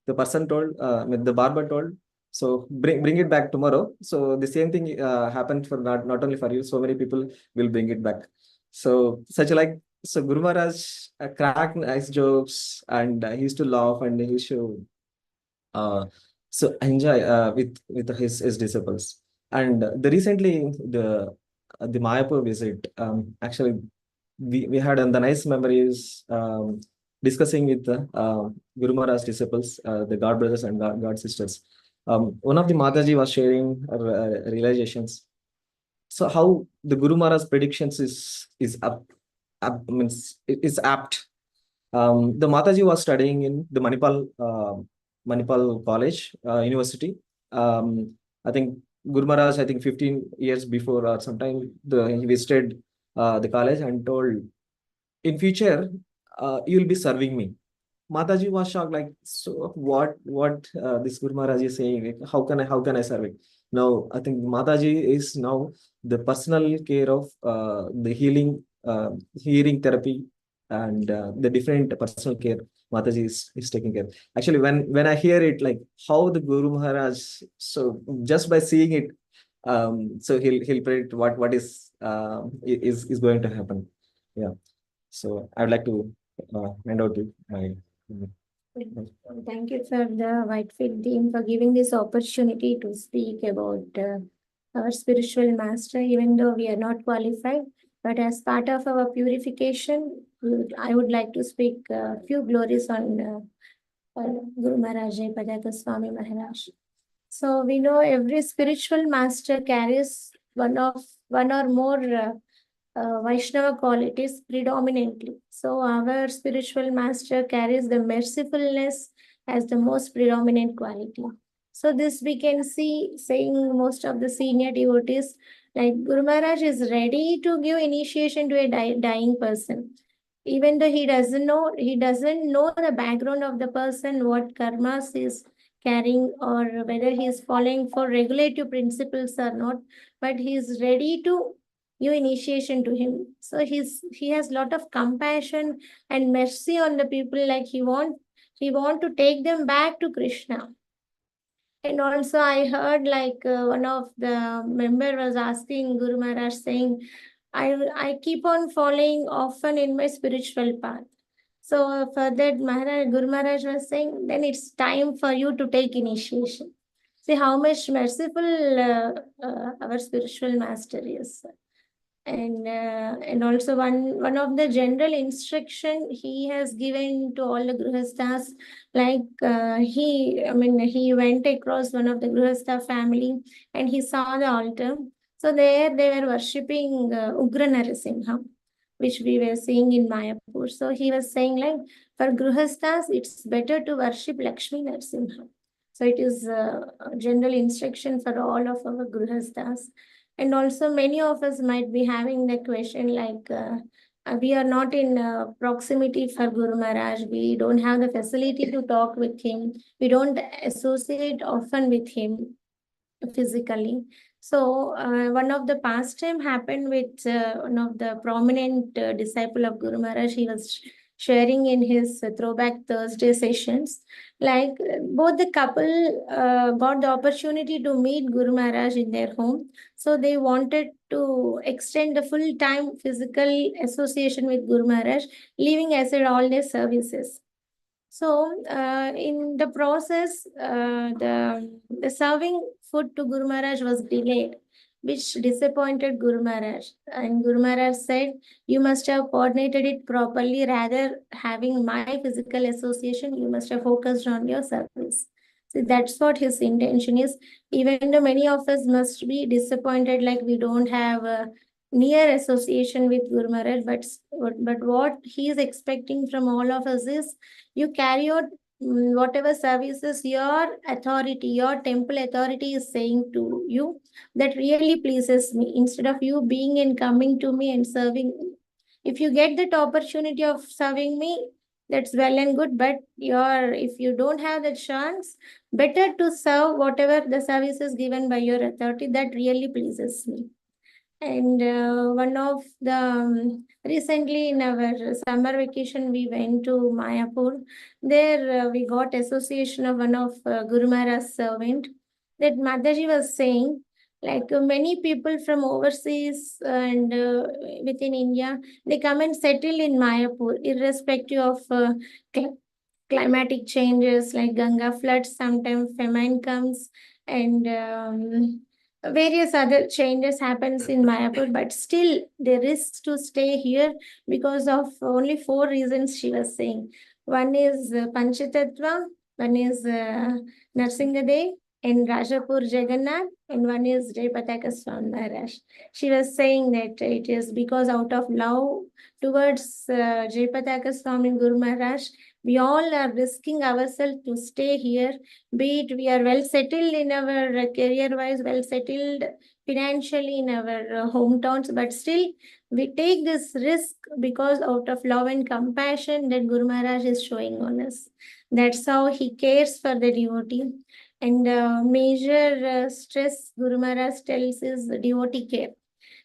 The person told, the barber told, so bring it back tomorrow. So the same thing happened for not only for you, so many people will bring it back. So such like, so Guru Maharaj cracked nice jokes, and he used to laugh, and he used to so enjoy with his disciples. And the recently the Mayapur visit, actually we had the nice memories discussing with the Guru Maharaj disciples, the God brothers and God sisters. One of the Mataji was sharing realizations. So how the Guru Maharaj predictions is means is apt. The Mataji was studying in the Manipal College, University. I think Guru Maharaj, I think 15 years before or sometime, he visited the college and told, in future, you'll be serving me. Mataji was shocked, like, so what this Guru Maharaj is saying? Like, how can I serve it? Now, I think Mataji is now the personal care of the hearing therapy, and the different personal care Mataji is taking care. Actually, when I hear it, like how the Guru Maharaj, so just by seeing it, so he'll predict what is going to happen. Yeah. So I would like to hand out to my. Thank you for the Whitefield team for giving this opportunity to speak about our spiritual master, even though we are not qualified. But as part of our purification, I would like to speak a few glories on Guru Maharaj Jayapataka Swami Maharaj. So we know every spiritual master carries one or more Vaishnava qualities predominantly. So our spiritual master carries the mercifulness as the most predominant quality. So this we can see saying most of the senior devotees, like Guru Maharaj is ready to give initiation to a dying person. Even though he doesn't know the background of the person, what karmas is carrying, or whether he is following for regulative principles or not, but he is ready to give initiation to him. So he has lot of compassion and mercy on the people, like he want to take them back to Krishna. And also I heard like one of the member was asking Guru Maharaj saying, I keep on following often in my spiritual path. So for that, Guru Maharaj was saying, then it's time for you to take initiation. See how much merciful our spiritual master is. And also one of the general instruction he has given to all the grihasthas, like he went across one of the grihastha family and he saw the altar. So there they were worshipping Ugra Narasimha, which we were seeing in Mayapur. So he was saying like, for grihasthas it's better to worship Lakshmi Narasimha. So it is a general instruction for all of our grihasthas. And also many of us might be having the question like, we are not in proximity for Guru Maharaj. We don't have the facility to talk with him. We don't associate often with him physically. So one of the pastime happened with one of the prominent disciple of Guru Maharaj. He was sharing in his Throwback Thursday sessions, like both the couple got the opportunity to meet Guru Maharaj in their home. So they wanted to extend the full-time physical association with Guru Maharaj, leaving aside all their services. So in the process, the serving food to Guru Maharaj was delayed, which disappointed Guru Maharaj. And Guru Maharaj said, you must have coordinated it properly. Rather having my physical association, you must have focused on your service. So that's what his intention is. Even though many of us must be disappointed, like we don't have a near association with Guru Maharaj, but what he is expecting from all of us is, you carry out whatever services your authority, your temple authority is saying to you, that really pleases me, instead of you being and coming to me and serving me. If you get that opportunity of serving me, that's well and good, but if you don't have the chance, better to serve whatever the services given by your authority, that really pleases me. And one of the recently in our summer vacation, we went to Mayapur. There we got association of one of Guru Maharaj's servant. That Mataji was saying, like many people from overseas and within India, they come and settle in Mayapur, irrespective of climatic changes like Ganga floods, sometimes famine comes, and various other changes happens in Mayapur, but still they risk to stay here because of only 4 reasons she was saying. One is Panchatattva, one is Narsingadev, and Rajapur Jagannath, and one is Jayapataka Swami Maharaj. She was saying that it is because out of love towards Jayapataka Swami Guru Maharaj, we all are risking ourselves to stay here, be it we are well settled in our career-wise, well settled financially in our hometowns, but still we take this risk because out of love and compassion that Guru Maharaj is showing on us. That's how he cares for the devotee. And major stress Guru Maharaj tells is devotee care.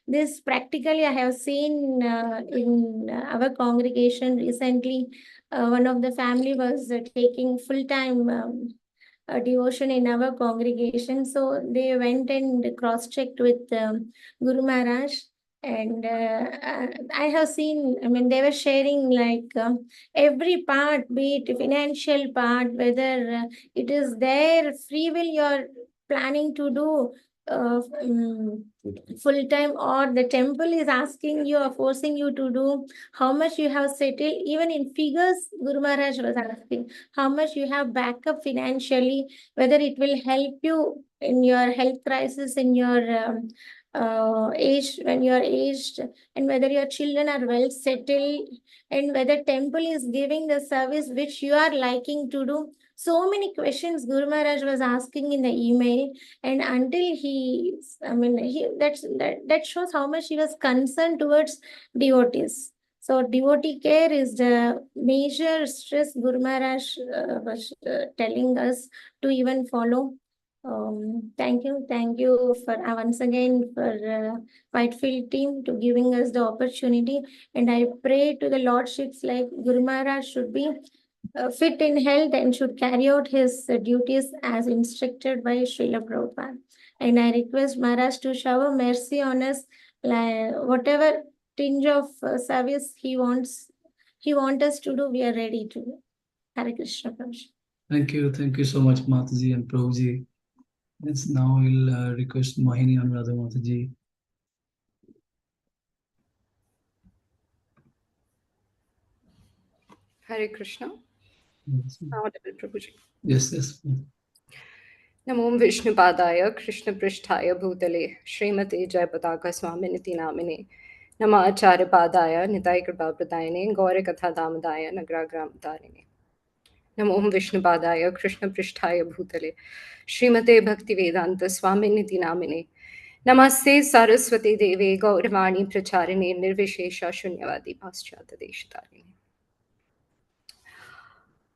This practically I have seen in our congregation recently. One of the family was taking full-time devotion in our congregation. So they went and cross-checked with Guru Maharaj. And I have seen, I mean, they were sharing like every part, be it financial part, whether it is their free will you're planning to do full time, or the temple is asking you or forcing you to do, how much you have settled, even in figures. Guru Maharaj was asking how much you have backup financially, whether it will help you in your health crisis, in your age, when you are aged, and whether your children are well settled, and whether temple is giving the service which you are liking to do. So many questions Guru Maharaj was asking in the email, and until he, I mean, that shows how much he was concerned towards devotees. So devotee care is the major stress Guru Maharaj was telling us to even follow. Thank you for once again for Whitefield team to giving us the opportunity. And I pray to the lordships like Guru Maharaj should be fit in health and should carry out his duties as instructed by Srila Prabhupada. And I request Maharaj to shower mercy on us, like, whatever tinge of service he wants us to do, we are ready to do. Hare Krishna Prabhuji. Thank you so much, Mataji and Prabhuji. Yes, now we'll request Mohini and Radha Mataji. Hare Krishna. Yes, Audible, Prabhuji. yes. Namo Vishnupadaya Krishna Pristhaya Bhutale Srimate Jayapataka Swami Namine Nama Acharya Padaya Nitai Kripa Pradayane Gaura Katha Damadaya Nagragram Tarine Namo Vishnupadaya Krishna Pristhaya Bhutale Srimate Bhakti Vedanta Swami Namine Namaste Saraswati Deve Gauravani Pracharine Nirvishesha Shunyavadi Paschata Deshatarine.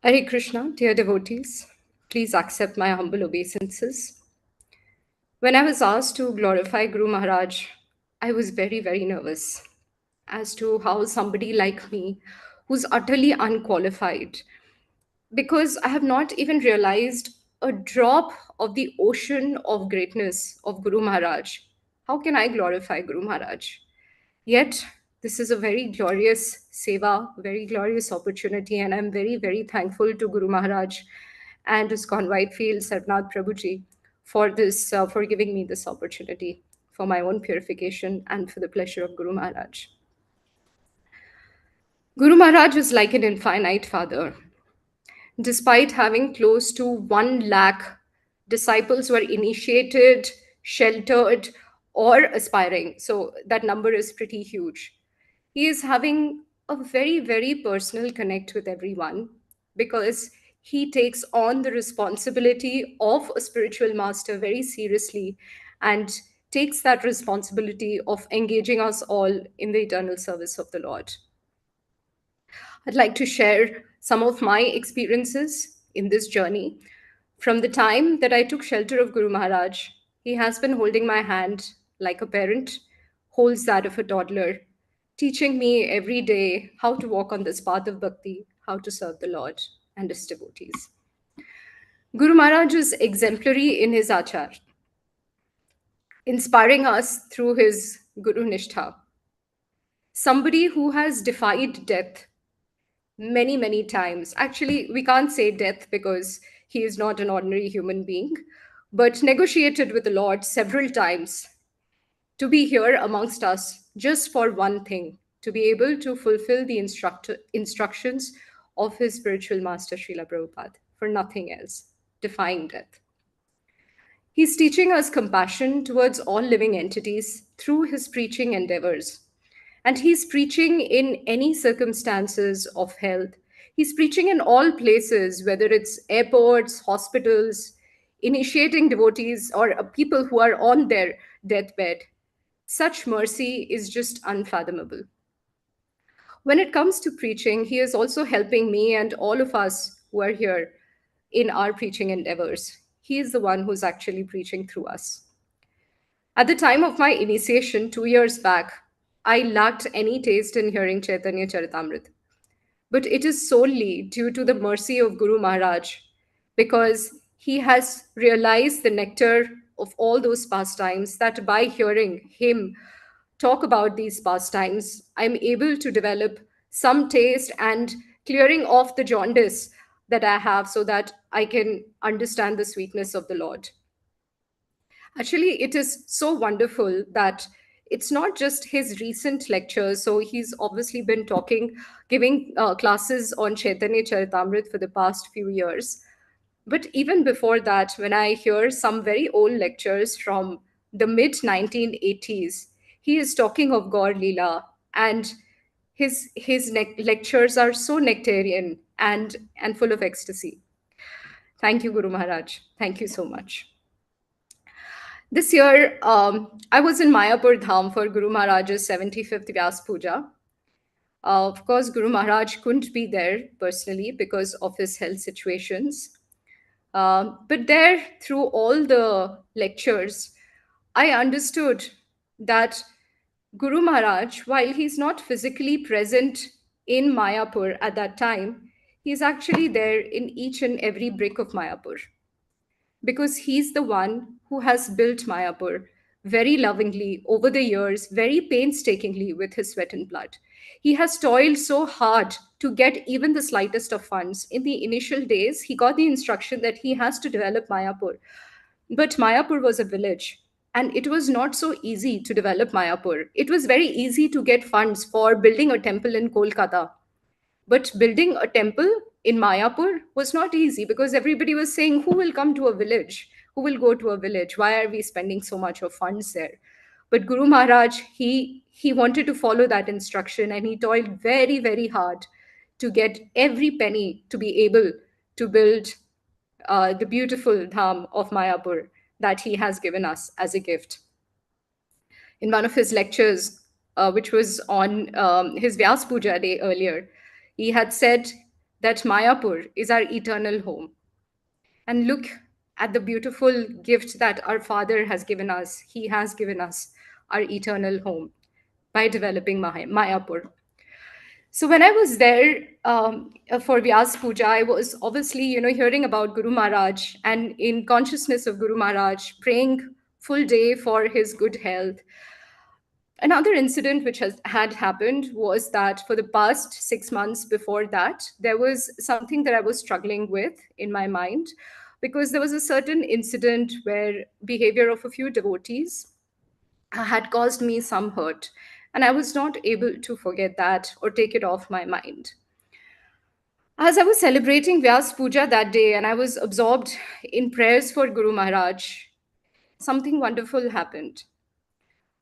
Hare Krishna, dear devotees, please accept my humble obeisances. When I was asked to glorify Guru Maharaj, I was very, very nervous as to how somebody like me, who's utterly unqualified, because I have not even realized a drop of the ocean of greatness of Guru Maharaj. How can I glorify Guru Maharaj? Yet, this is a very glorious seva, very glorious opportunity, and I'm very, very thankful to Guru Maharaj and his Whitefield Sarnath Prabhuji for this, for giving me this opportunity for my own purification and for the pleasure of Guru Maharaj. Guru Maharaj is like an infinite father. Despite having close to 1 lakh disciples who are initiated, sheltered, or aspiring, so that number is pretty huge. He is having a very, very personal connect with everyone because he takes on the responsibility of a spiritual master very seriously and takes that responsibility of engaging us all in the eternal service of the Lord. I'd like to share some of my experiences in this journey. From the time that I took shelter of Guru Maharaj, he has been holding my hand like a parent holds that of a toddler, teaching me every day how to walk on this path of bhakti, how to serve the Lord and his devotees. Guru Maharaj is exemplary in his achar, inspiring us through his Guru Nishtha. Somebody who has defied death many, many times. Actually, we can't say death because he is not an ordinary human being, but negotiated with the Lord several times to be here amongst us just for one thing, to be able to fulfill the instructions of his spiritual master, Srila Prabhupada, for nothing else, defying death. He's teaching us compassion towards all living entities through his preaching endeavors. And he's preaching in any circumstances of health. He's preaching in all places, whether it's airports, hospitals, initiating devotees or people who are on their deathbed. Such mercy is just unfathomable. When it comes to preaching, he is also helping me and all of us who are here in our preaching endeavors. He is the one who's actually preaching through us. At the time of my initiation 2 years back, I lacked any taste in hearing Chaitanya Charitamrita. But it is solely due to the mercy of Guru Maharaj, because he has realized the nectar of all those pastimes, that by hearing him talk about these pastimes, I'm able to develop some taste and clearing off the jaundice that I have so that I can understand the sweetness of the Lord. Actually, it is so wonderful that it's not just his recent lectures. So he's obviously been giving classes on Chaitanya Charitamrita for the past few years. But even before that, when I hear some very old lectures from the mid 1980s, he is talking of Gaur Leela, and his lectures are so nectarian and full of ecstasy. Thank you, Guru Maharaj. Thank you so much. This year, I was in Mayapur Dham for Guru Maharaj's 75th Vyas Puja. Of course, Guru Maharaj couldn't be there personally because of his health situations. But there, through all the lectures, I understood that Guru Maharaj, while he's not physically present in Mayapur at that time, he's actually there in each and every brick of Mayapur, because he's the one who has built Mayapur very lovingly over the years, very painstakingly with his sweat and blood. He has toiled so hard to get even the slightest of funds. In the initial days, he got the instruction that he has to develop Mayapur. But Mayapur was a village, and it was not so easy to develop Mayapur. It was very easy to get funds for building a temple in Kolkata, but building a temple in Mayapur was not easy because everybody was saying, who will come to a village? Who will go to a village? Why are we spending so much of funds there? But Guru Maharaj, he wanted to follow that instruction, and he toiled very, very hard to get every penny to be able to build the beautiful dham of Mayapur that he has given us as a gift. In one of his lectures, which was on his Vyas Puja day earlier, he had said that Mayapur is our eternal home. And look at the beautiful gift that our Father has given us. He has given us our eternal home by developing Mayapur. So when I was there for Vyas Puja, I was obviously, hearing about Guru Maharaj and in consciousness of Guru Maharaj, praying full day for his good health. Another incident which had happened was that for the past 6 months before that, there was something that I was struggling with in my mind, because there was a certain incident where behavior of a few devotees had caused me some hurt, and I was not able to forget that or take it off my mind. As I was celebrating Vyas Puja that day and I was absorbed in prayers for Guru Maharaj, something wonderful happened.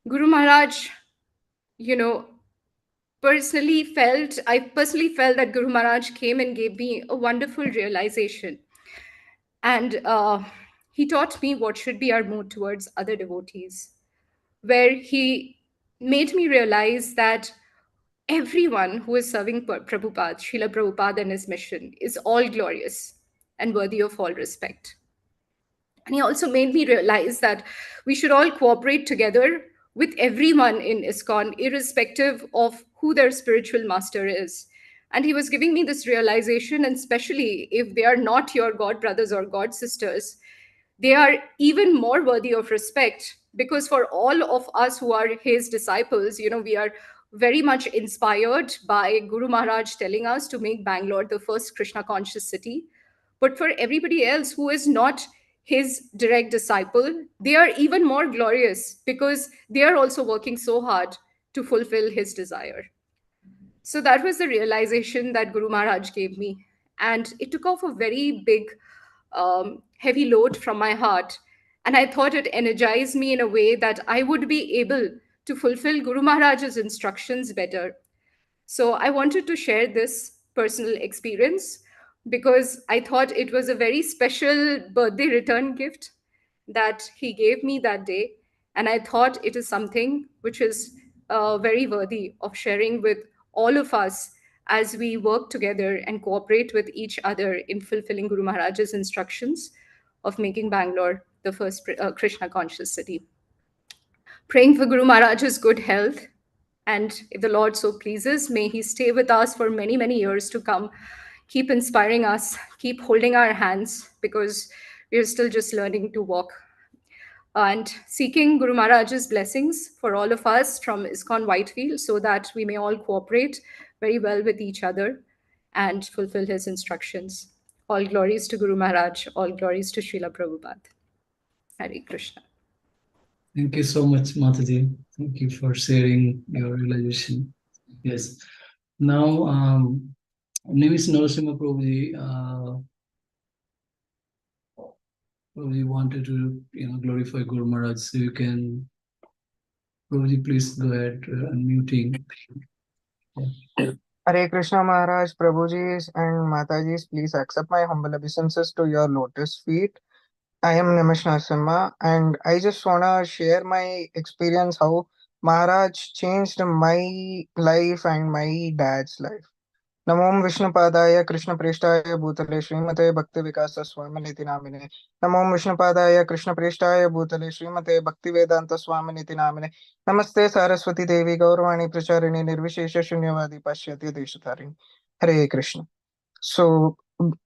Guru Maharaj, I personally felt that Guru Maharaj came and gave me a wonderful realization. And he taught me what should be our mood towards other devotees, where he made me realize that everyone who is serving Prabhupada, Srila Prabhupada and his mission is all glorious and worthy of all respect. And he also made me realize that we should all cooperate together with everyone in ISKCON, irrespective of who their spiritual master is. And he was giving me this realization, and especially if they are not your God brothers or God sisters, they are even more worthy of respect, because for all of us who are his disciples, we are very much inspired by Guru Maharaj telling us to make Bangalore the first Krishna conscious city. But for everybody else who is not his direct disciple, they are even more glorious because they are also working so hard to fulfill his desire. So that was the realization that Guru Maharaj gave me. And it took off a very big, heavy load from my heart. And I thought it energized me in a way that I would be able to fulfill Guru Maharaj's instructions better. So I wanted to share this personal experience because I thought it was a very special birthday return gift that he gave me that day. And I thought it is something which is very worthy of sharing with all of us as we work together and cooperate with each other in fulfilling Guru Maharaj's instructions of making Bangalore the first Krishna conscious city. Praying for Guru Maharaj's good health, and if the Lord so pleases, may he stay with us for many, many years to come. Keep inspiring us, keep holding our hands, because we are still just learning to walk. and seeking Guru Maharaj's blessings for all of us from ISKCON Whitefield so that we may all cooperate very well with each other and fulfill his instructions. All glories to Guru Maharaj, all glories to Srila Prabhupada. Hare Krishna. Thank you so much, Mataji. Thank you for sharing your realization. Yes. Now, name is Narasimha Prabhuji. Prabhuji wanted to, glorify Guru Maharaj. So you can, Prabhuji, please go ahead, unmuting. Hare Krishna Maharaj, Prabhujis and Matajis, please accept my humble obeisances to your lotus feet. I am Nimish Narasimha and I just wanna share my experience how Maharaj changed my life and my dad's life. Namo Vishnupadaya Krishna Preshtaya Bhutale Srimate Bhakti Vikasa Swaminiti Namine. Namo Vishnupadaya Krishna Preshtaya Bhutale Srimate Bhakti Vedanta Swaminiti Namine. Namaste Saraswati Devi Gauravani Pracharini Nirvishesha Shunyavadi Pashyati Deshatarini. Hare Krishna. So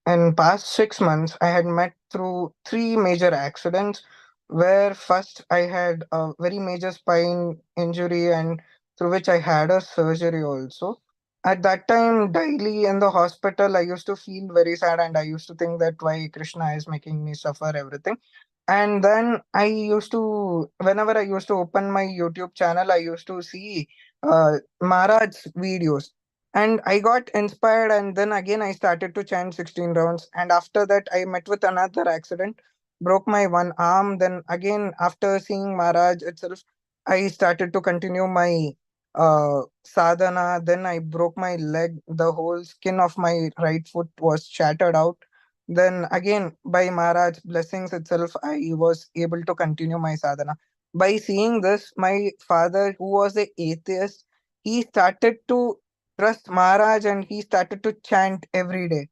in past 6 months, I had met through 3 major accidents where first I had a very major spine injury and through which I had a surgery also. At that time, daily in the hospital, I used to feel very sad and I used to think that why Krishna is making me suffer everything. And then I used to, whenever I used to open my YouTube channel, I used to see Maharaj's videos. And I got inspired, and then again I started to chant 16 rounds. And after that, I met with another accident, broke my one arm. Then again, after seeing Maharaj itself, I started to continue my sadhana. Then I broke my leg. The whole skin of my right foot was shattered out. Then again, by Maharaj's blessings itself, I was able to continue my sadhana. By seeing this, my father, who was an atheist, he started to trust Maharaj and he started to chant every day.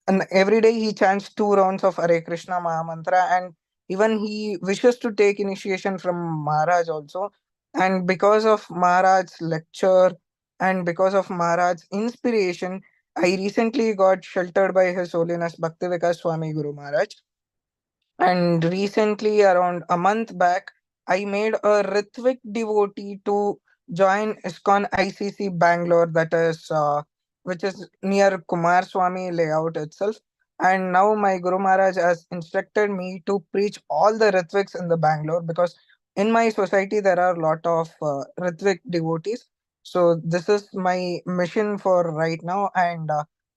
And every day he chants 2 rounds of Hare Krishna Mahamantra, and even he wishes to take initiation from Maharaj also. And because of Maharaj's lecture and because of Maharaj's inspiration, I recently got sheltered by His Holiness Bhaktivikas Swami Guru Maharaj. And recently, around a month back, I made a Ritvik devotee to join ISKCON ICC Bangalore, that is, which is near Kumar Swami layout itself. And now my Guru Maharaj has instructed me to preach all the Ritviks in the Bangalore, because in my society there are a lot of Ritvik devotees. So this is my mission for right now, and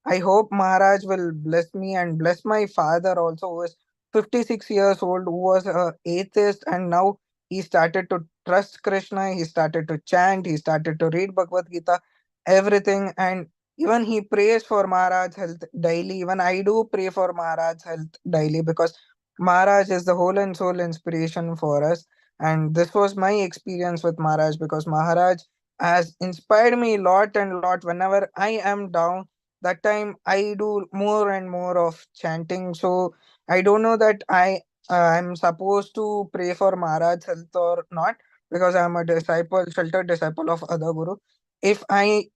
I hope Maharaj will bless me and bless my father also, who is 56 years old, who was an atheist, and now he started to trust Krishna, he started to chant, he started to read Bhagavad Gita, everything. And even he prays for Maharaj's health daily. Even I do pray for Maharaj's health daily, because Maharaj is the whole and soul inspiration for us. And this was my experience with Maharaj, because Maharaj has inspired me a lot and lot. Whenever I am down, that time I do more and more of chanting. So I don't know that I'm supposed to pray for Maharaj's health or not, because I'm a disciple, sheltered disciple of other Guru. If I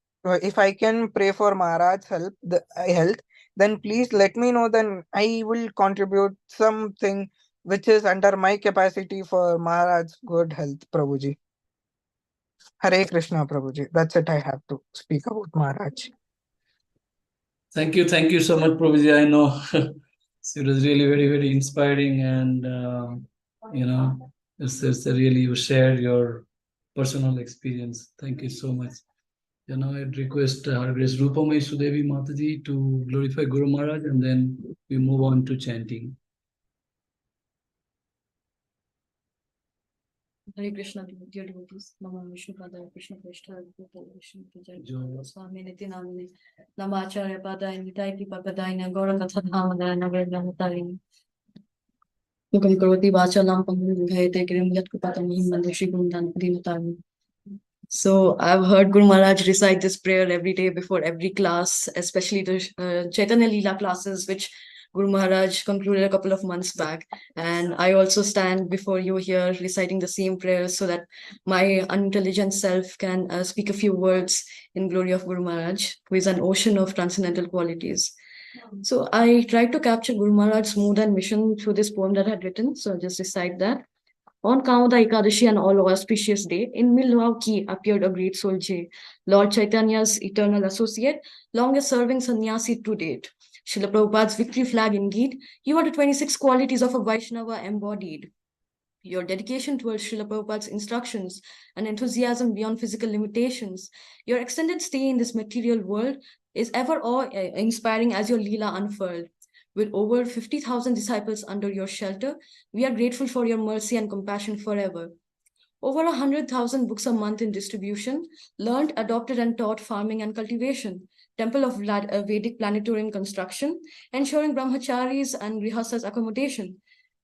can pray for Maharaj's health, then please let me know. Then I will contribute something which is under my capacity for Maharaj's good health, Prabhuji. Hare Krishna, Prabhuji. That's it I have to speak about Maharaj. Thank you so much, Prabhuji. I know it was really very, very inspiring, and it's really, you shared your personal experience. Thank you so much. I'd request Her Grace Rupamai Sudevi Mataji to glorify Guru Maharaj, and then we move on to chanting. Hare Krishna, dear devotees. Namo Vishnupadaya Krishna Preshtaya Bhutale Srimate Swami Nitinamine. Namo Acharya Padaya Nitaiti Papadaya Gaurakatha Dhamadaya Navedanatalini. Mukam Karoti Vachalam Panguru Bhayate Girim Yat Kupatam Himande Shri Gundan Padimatami. So I've heard Guru Maharaj recite this prayer every day before every class, especially the Chaitanya Leela classes, which Guru Maharaj concluded a couple of months back. And I also stand before you here reciting the same prayer so that my unintelligent self can speak a few words in glory of Guru Maharaj, who is an ocean of transcendental qualities. So I tried to capture Guru Maharaj's mood and mission through this poem that I had written. So I'll just recite that. On Kauda Ekadashi, an all auspicious day, in Milwaukee appeared a great soul J, Lord Chaitanya's eternal associate, longest serving sannyasi to date. Srila Prabhupada's victory flag indeed, you are the 26 qualities of a Vaishnava embodied. Your dedication towards Srila Prabhupada's instructions and enthusiasm beyond physical limitations, your extended stay in this material world is ever awe-inspiring as your Leela unfurled. With over 50,000 disciples under your shelter, we are grateful for your mercy and compassion forever. Over 100,000 books a month in distribution, learned, adopted, and taught farming and cultivation, temple of Vedic planetarium construction, ensuring brahmacharis and grihastas accommodation,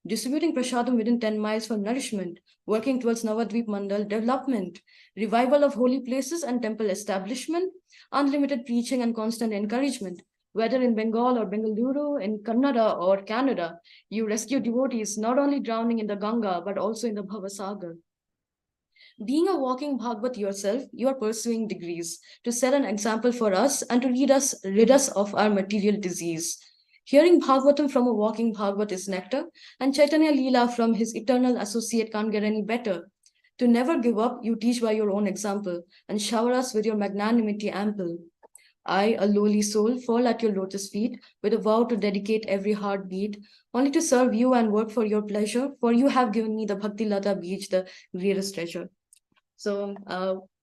distributing prasadam within 10 miles for nourishment, working towards Navadvip Mandal development, revival of holy places and temple establishment, unlimited preaching and constant encouragement. Whether in Bengal or Bengaluru, in Kannada or Canada, you rescue devotees not only drowning in the Ganga, but also in the Bhavasagar. Being a walking Bhagavad yourself, you are pursuing degrees to set an example for us and to rid us of our material disease. Hearing Bhagavatam from a walking Bhagavat is nectar, and Chaitanya Leela from his eternal associate can't get any better. To never give up, you teach by your own example, and shower us with your magnanimity ample. I, a lowly soul, fall at your lotus feet with a vow to dedicate every heartbeat, only to serve you and work for your pleasure, for you have given me the Bhakti Lata Beach, the greatest treasure. So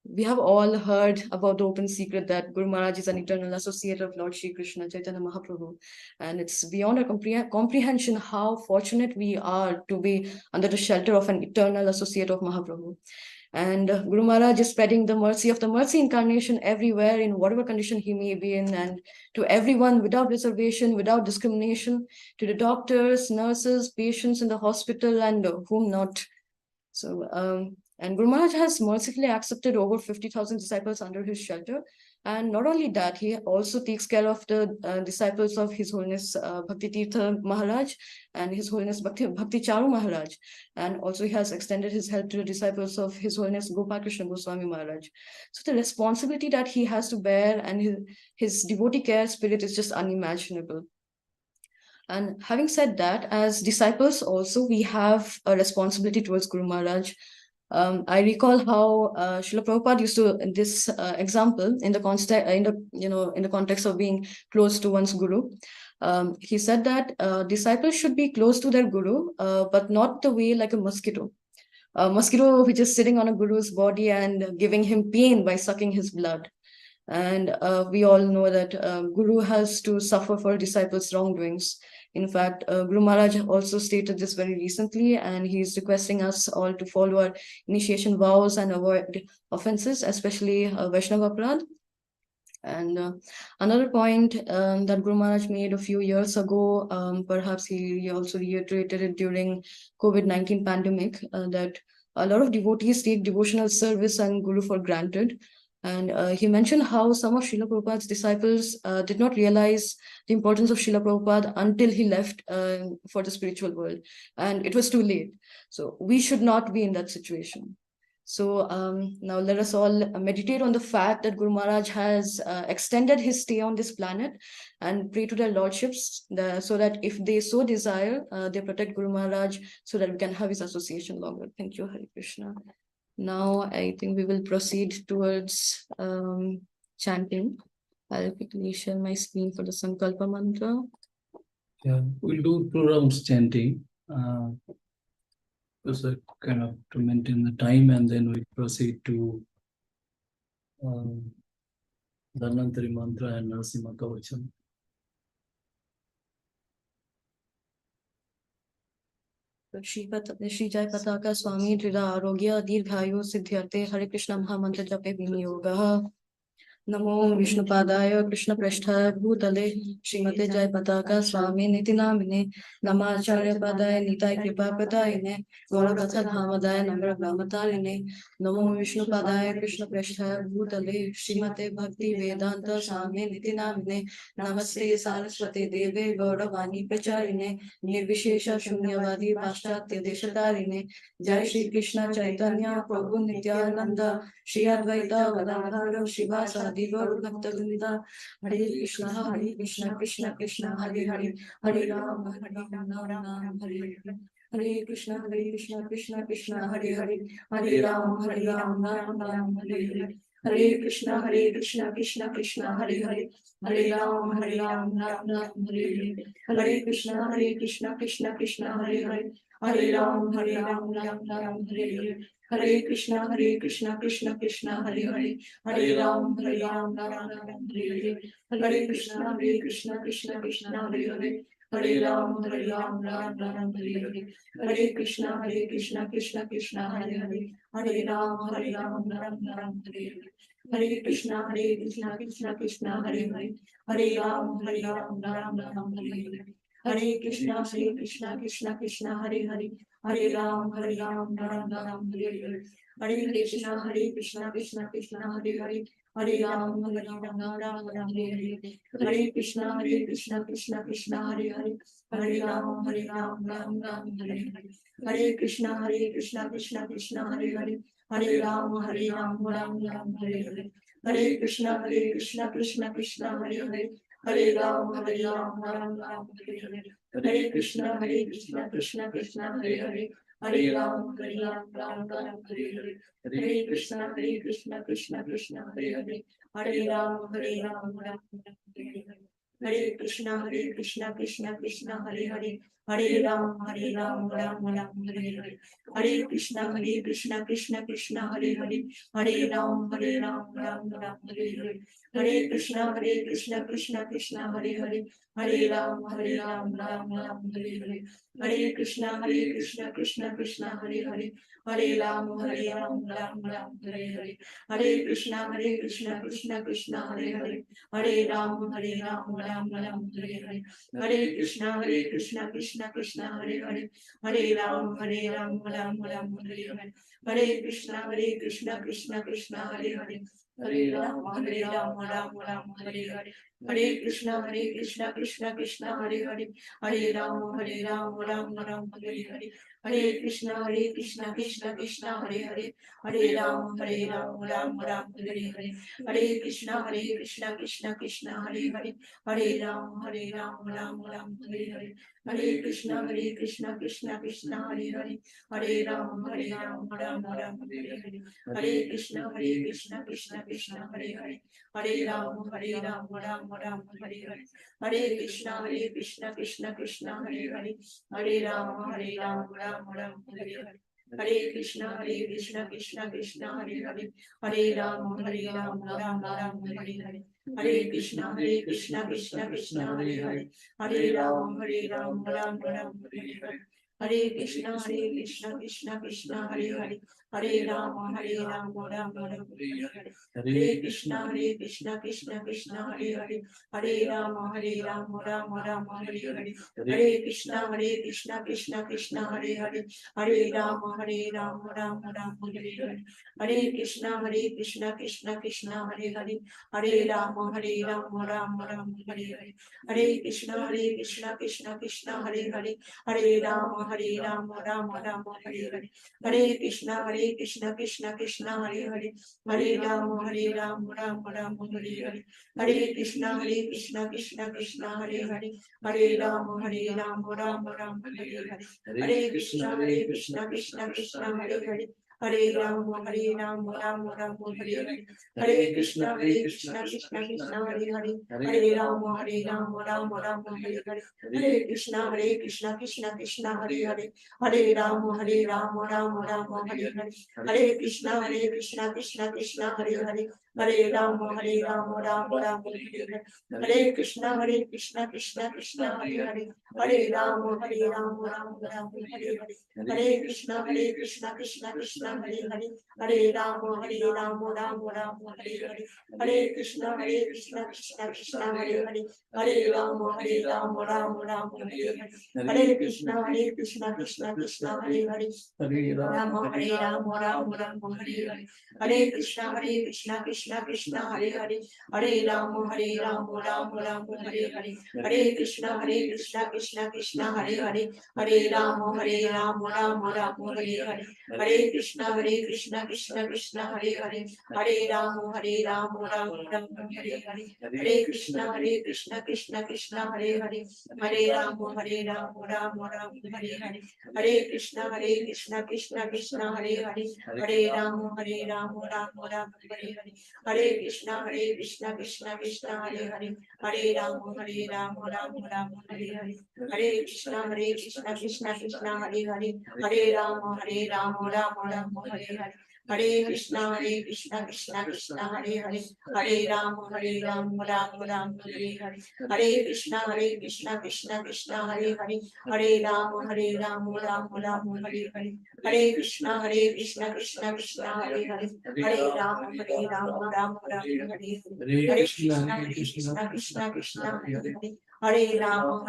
we have all heard about the open secret that Guru Maharaj is an eternal associate of Lord Shri Krishna Chaitanya Mahaprabhu. And it's beyond our comprehension how fortunate we are to be under the shelter of an eternal associate of Mahaprabhu. And Guru Maharaj is spreading the mercy of the mercy incarnation everywhere in whatever condition he may be in, and to everyone without reservation, without discrimination, to the doctors, nurses, patients in the hospital, and whom not. So, and Guru Maharaj has mercifully accepted over 50,000 disciples under his shelter. And not only that, he also takes care of the disciples of His Holiness Bhakti Tirtha Maharaj and His Holiness Bhakti Charu Maharaj. And also he has extended his help to the disciples of His Holiness Gopal Krishna Goswami Maharaj. So the responsibility that he has to bear and his devotee care spirit is just unimaginable. And having said that, as disciples also, we have a responsibility towards Guru Maharaj. I recall how Srila Prabhupada used to, in this example, in the context of being close to one's guru, he said that disciples should be close to their guru, but not the way like a mosquito. A mosquito which is sitting on a guru's body and giving him pain by sucking his blood. And we all know that Guru has to suffer for disciples' wrongdoings. In fact, Guru Maharaj also stated this very recently, and he's requesting us all to follow our initiation vows and avoid offenses, especially Vaishnava Aparadh. And another point that Guru Maharaj made a few years ago, perhaps he also reiterated it during COVID-19 pandemic, that a lot of devotees take devotional service and Guru for granted. And he mentioned how some of Srila Prabhupada's disciples did not realize the importance of Srila Prabhupada until he left for the spiritual world. And it was too late. So we should not be in that situation. So now let us all meditate on the fact that Guru Maharaj has extended his stay on this planet, and pray to their lordships so that if they so desire, they protect Guru Maharaj so that we can have his association longer. Thank you, Hare Krishna. Now I think we will proceed towards chanting. I'll quickly share my screen for the Sankalpa mantra. Yeah, we'll do 2 rounds chanting. Just kind of to maintain the time, and then we proceed to Dhanvantari mantra and Narasimha Kavacham. Shri Jayapataka Swami Maharaja Dirghayu Siddhyarte Hare Krishna Mahamantra Jape Vinyoga. Namo Vishnu Padaya Krishna Prasthaya Bhutale Srimate Jayapataka Swami Nitinamine Namacharya Padaya Nitai Kripa Padayine Gauravata Dhamadaya Namra Brahmataline Namo Vishnu Padaya Krishna Prasthaya Bhutale Srimate Bhakti Vedanta Swami Nitinamine Namaste Saraswati Deve Gauravani Pracharine Nirvishesha Shunyavadi Paschatya Deshatarine Jai Shri Krishna Chaitanya Prabhu Nityananda Shri Advaita Gadadhara Shivasa Radhe Gaur Bhakta Vrinda. Hare Krishna Krishna Krishna Hare Hare, Hare Ram Ram Hare Hare. Hare Krishna Krishna Krishna Hare Hare, Hare Ram Ram Hare Hare. Hare Krishna Krishna Krishna Hare Hare, Hare Ram Ram Hare Hare. Hare Krishna Krishna Krishna Hare Hare, Hare Ram Ram Hare Hare. Hare Krishna Krishna Krishna Hare Hare, Hare Ram Ram Hare Hare. Hare Krishna Krishna Krishna Hare Hare, Hare Ram Ram Hare Hare. Hare Krishna Krishna Krishna Hare Hare, Hare Ram Ram Hare Hare. Hare Krishna Krishna Krishna Hare Hare, Hare Ram Ram Hare Hare. Hare Krishna Krishna Krishna Hare Hare, Hare Ram Ram Hare Hare. Hare Krishna Krishna Krishna Hare Hare, Hare Ram Ram Hare Hare. Hare Krishna Krishna Krishna Hare Hare, Hare Ram Ram Hare Hare. Hare Krishna Krishna Krishna Hare Hare, Hare Ram Ram Hare Hare. Hare Krishna Krishna Krishna Hare Hare, Hare Ram Ram Hare Hare. Hare Krishna Krishna Krishna Hare Hare, Hare Ram Ram Hare Hare. Hare Krishna Krishna Krishna Hare Hare, Hare Ram Ram Hare Hare. Hare Krishna Krishna Krishna Hare Hare, Hare Ram Ram Hare Hare. Hare Krishna Krishna Krishna Hare Hare, Hare Ram Ram Hare Hare. Hare Krishna Krishna Krishna Hare Hare, Hare Ram Ram Hare Hare. Hare Krishna Krishna Krishna Hare Hare, Hare Ram Ram Hare Hare. Hare Krishna Krishna Krishna Hare Hare, Hare Ram Ram Hare Hare. Hare Krishna Krishna Krishna Hare Hare, Hare Ram Hare Hare. Hare Krishna Krishna Krishna Hare Hare, Hare Ram Hare Hare. Hare Krishna Krishna Krishna Hare Hare, Hare Ram Hare Hare. Hare Krishna Krishna Krishna Hare Hare, Hare Ram Hare Hare. Hare Krishna Krishna Krishna Hare Hare, Hare Ram Hare Hare. Hare Krishna Krishna Krishna Hare Hare, Hare Ram Hare Hare. Hare Krishna Krishna Krishna Hare Hare, Hare Ram Hare Hare. Hare Krishna Krishna Krishna Hare Hare, Hare Ram Hare Hare. Hare Krishna Krishna Krishna Hare Hare, Hare Ram Hare Hare. Hare Krishna Krishna Krishna Hare Hare, Hare Ram Hare Hare. Hare Krishna Krishna Krishna Hare Hare, Hare Ram Hare Hare. Hare Krishna Krishna Krishna Hare Hare, Hare Ram Hare Hare. Hare Krishna Krishna Krishna Hare Hare, Hare Ram Hare Hare. Hare Krishna Krishna Krishna Hare Hare, Hare Ram Hare Hare. Hare Krishna Krishna Krishna Hare Hare, Hare Ram Hare Hare. Hare Krishna Krishna Krishna Hare Hare, Hare Ram Hare Hare. Hare Krishna Krishna Krishna Hare Hare, Hare Ram Hare Hare. Hare Krishna Krishna Krishna Hare Hare, Hare Ram Hare Hare. Hare Krishna Krishna Krishna Hare Hare, Hare Ram Hare Hare. Hare Krishna Krishna Krishna Hare Hare, Hare Ram Hare Hare. Hare Krishna Krishna Krishna Hare Hare, Hare Ram Hare Hare. Hare Krishna Krishna Krishna Hare Hare, Hare Ram Hare Hare. Hare Krishna Krishna Krishna Hare Hare, Hare Ram Hare Hare. Hare Krishna Krishna Krishna Hare Hare, Hare Ram Hare Hare. Hare Krishna Krishna Krishna Hare Hare, Hare Ram Hare Hare. Hare Krishna Krishna Krishna Krishna Hare Hare Hare Rama Rama Rama Hare Hare Hare Krishna Krishna Krishna Hare Hare Hare Rama Rama Rama Hare Hare Hare Krishna Krishna Krishna Hare Hare Hare Rama Rama Rama Hare Hare Hare Krishna Krishna Krishna Hare Hare Hare Rama Rama Rama Hare Hare Hare Krishna Krishna Krishna Hare Hare Hare Rama Rama Rama Hare Hare Hare Krishna Krishna Krishna Hare Hare Hare Rama Rama Rama Hare Hare Hare Krishna Krishna Krishna Hare Hare Hare Rama Rama Rama Hare Hare Hare Krishna Krishna Krishna Hare Hare Hare Rama Rama Rama Hare Hare Hare Krishna Krishna Krishna Hare Hare Hare Rama Rama Hare Hare Hare Krishna Krishna Krishna Hare Hare Hare Rama Rama Hare Hare Hare Krishna Krishna Krishna Hare Hare Hare Rama Rama Hare Hare Hare Krishna Krishna Krishna Hare Hare Hare Rama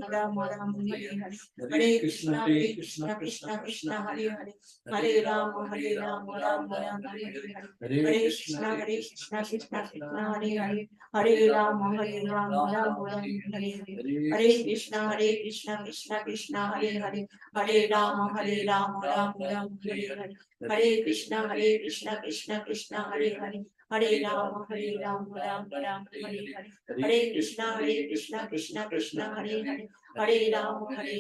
Rama Hare Hare Hare Krishna Krishna Krishna Hare Hare Hare Rama Rama Hare Hare Hare Krishna Krishna Krishna Hare Hare Hare Rama Rama Hare Hare Hare Krishna Krishna Krishna Hare Hare Hare Rama Rama Hare Hare Hare Krishna Krishna Krishna Hare Hare Hare Rama Rama Hare Hare Hare Krishna Krishna Krishna Hare Hare Hare Rama Rama Hare Hare Hare Krishna Krishna Krishna Hare Hare Hare Rama Rama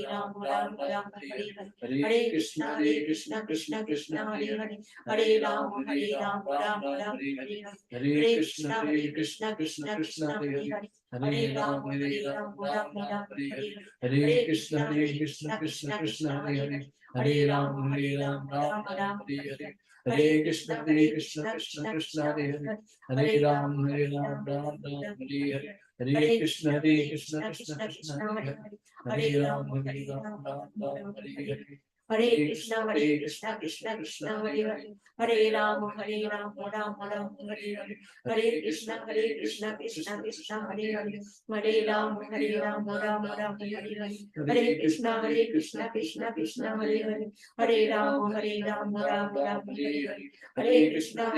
Hare Hare Hare Krishna Krishna Krishna Hare Hare Hare Rama Rama Hare Hare Hare Krishna Krishna Krishna Hare Hare Hare Rama Rama Hare Hare Hare Krishna Krishna Krishna Hare Hare Hare Rama Rama Hare Hare Hare Krishna Krishna Krishna Hare Hare Hare Rama Rama Hare Hare Hare Krishna Krishna Krishna Hare Hare Hare Rama Rama Hare Hare Hare Krishna Krishna Krishna Hare Hare Hare Rama Rama Hare Hare Hare Krishna Krishna Krishna Hare Hare Hare Rama Rama Hare Hare Hare Krishna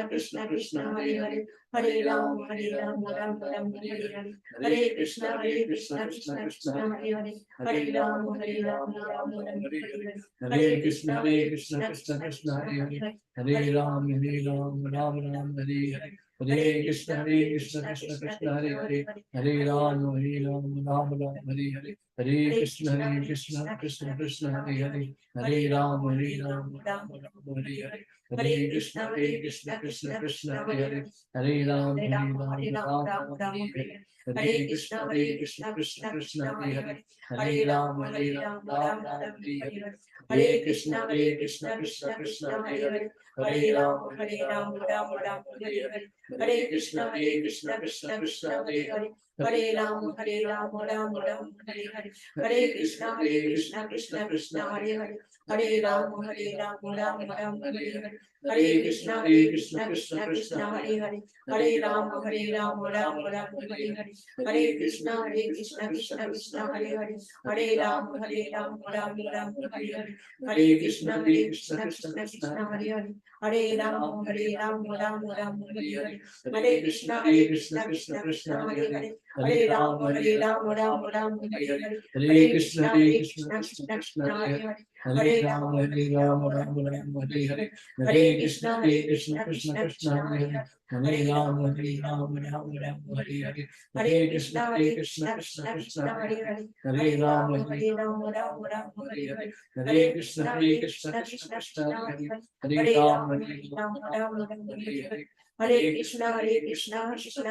Krishna Krishna Hare Hare Hare Rama Rama Hare Hare Hare Krishna Krishna Krishna Hare Hare Hare Rama Rama Hare Hare Hare Krishna Krishna Krishna Hare Hare Hare Rama Rama Hare Hare Hare Krishna Krishna Krishna Hare Hare Hare Rama Rama Hare Hare Hare Krishna Krishna Krishna Hare Hare Hare Rama Rama Hare Hare Hare Krishna Krishna Krishna Hare Hare Hare Rama Rama Hare Hare Hare Krishna Krishna Krishna Hare Hare Hare Rama Rama Hare Hare Hare Krishna Krishna Krishna Hare Hare Hare Rama Rama Hare Hare Hare Krishna Krishna Krishna Hare Hare Hare Rama Rama Hare Hare Hare Krishna Krishna Krishna Hare Hare Hare Rama Rama Hare Hare Hare Krishna Krishna Krishna Hare Hare Hare Rama Rama Hare Hare Hare Krishna Krishna Krishna Hare Hare Hare Rama Rama Hare Hare Hare Krishna Krishna Krishna Hare Hare Hare Rama Rama Hare Hare Hare Krishna Krishna Krishna Hare Hare Hare Rama Rama Hare Hare Hare Krishna Krishna Krishna Hare Hare Hare Rama Rama Hare Hare Hare Krishna Krishna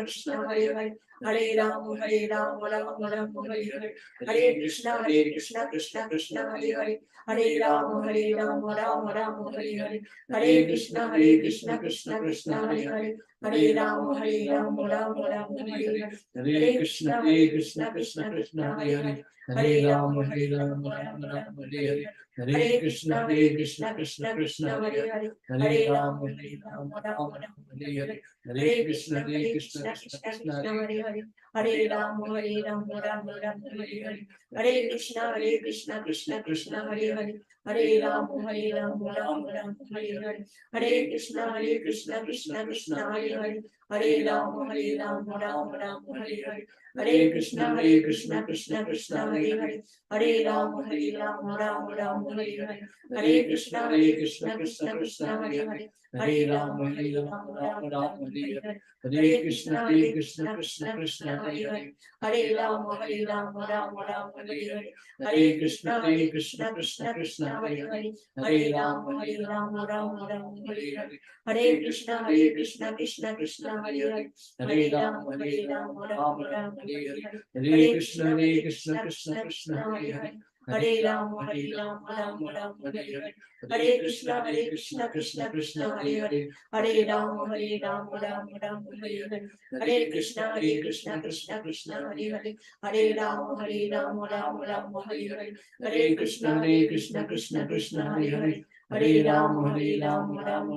Krishna Hare Hare Hare Rama Rama Hare Hare Hare Krishna Krishna Krishna Hare Hare Hare Rama Rama Hare Hare Hare Krishna Krishna Hare Hare Hare Rama Rama Hare Hare Hare Krishna Krishna Krishna Hare Hare Hare Rama Rama Hare Hare Hare Krishna Krishna Krishna Hare Hare Hare Rama Rama Hare Hare Hare Krishna Krishna Krishna Hare Hare Hare Rama Rama Hare Hare Hare Krishna Krishna Krishna Hare Hare Hare Rama Rama Hare Hare Hare Krishna Krishna Krishna Hare Hare Hare Ram, Ram Ram, Hare Hare. Hare Krishna, Krishna Krishna, Hare Hare. Hare Ram, Ram Ram, Hare Hare. Hare Krishna, Krishna Krishna, Hare Hare. Hare Ram, Ram Ram, Hare Hare. Hare Krishna, Krishna Krishna, Hare Hare. Hare Ram, Ram Ram, Hare Hare. Hare Krishna, Krishna Krishna, Hare Hare. Hare Ram, Ram Ram, Hare Hare. Hare Krishna, Krishna Krishna, Hare Hare. Hare Ram, Ram Ram, Hare Hare. Hare Krishna, Krishna Krishna, Hare Hare. Hare Ram, Ram Ram, Hare Hare. Hare Krishna, Krishna Krishna, Hare Hare. Hare Ram, Ram Ram, Hare Hare. Hare Krishna, Krishna Krishna, Hare Hare. Hare Ram, Ram Ram, Hare Hare. Hare Krishna, Krishna Krishna, Hare Hare. Hare Ram, Ram Ram, Hare Hare. Hare Krishna, Krishna Krishna, Hare Hare. Hare Ram, Ram Ram, Hare Hare. Hare Krishna, Krishna Krishna, Hare Hare. Hare Ram, Ram Ram,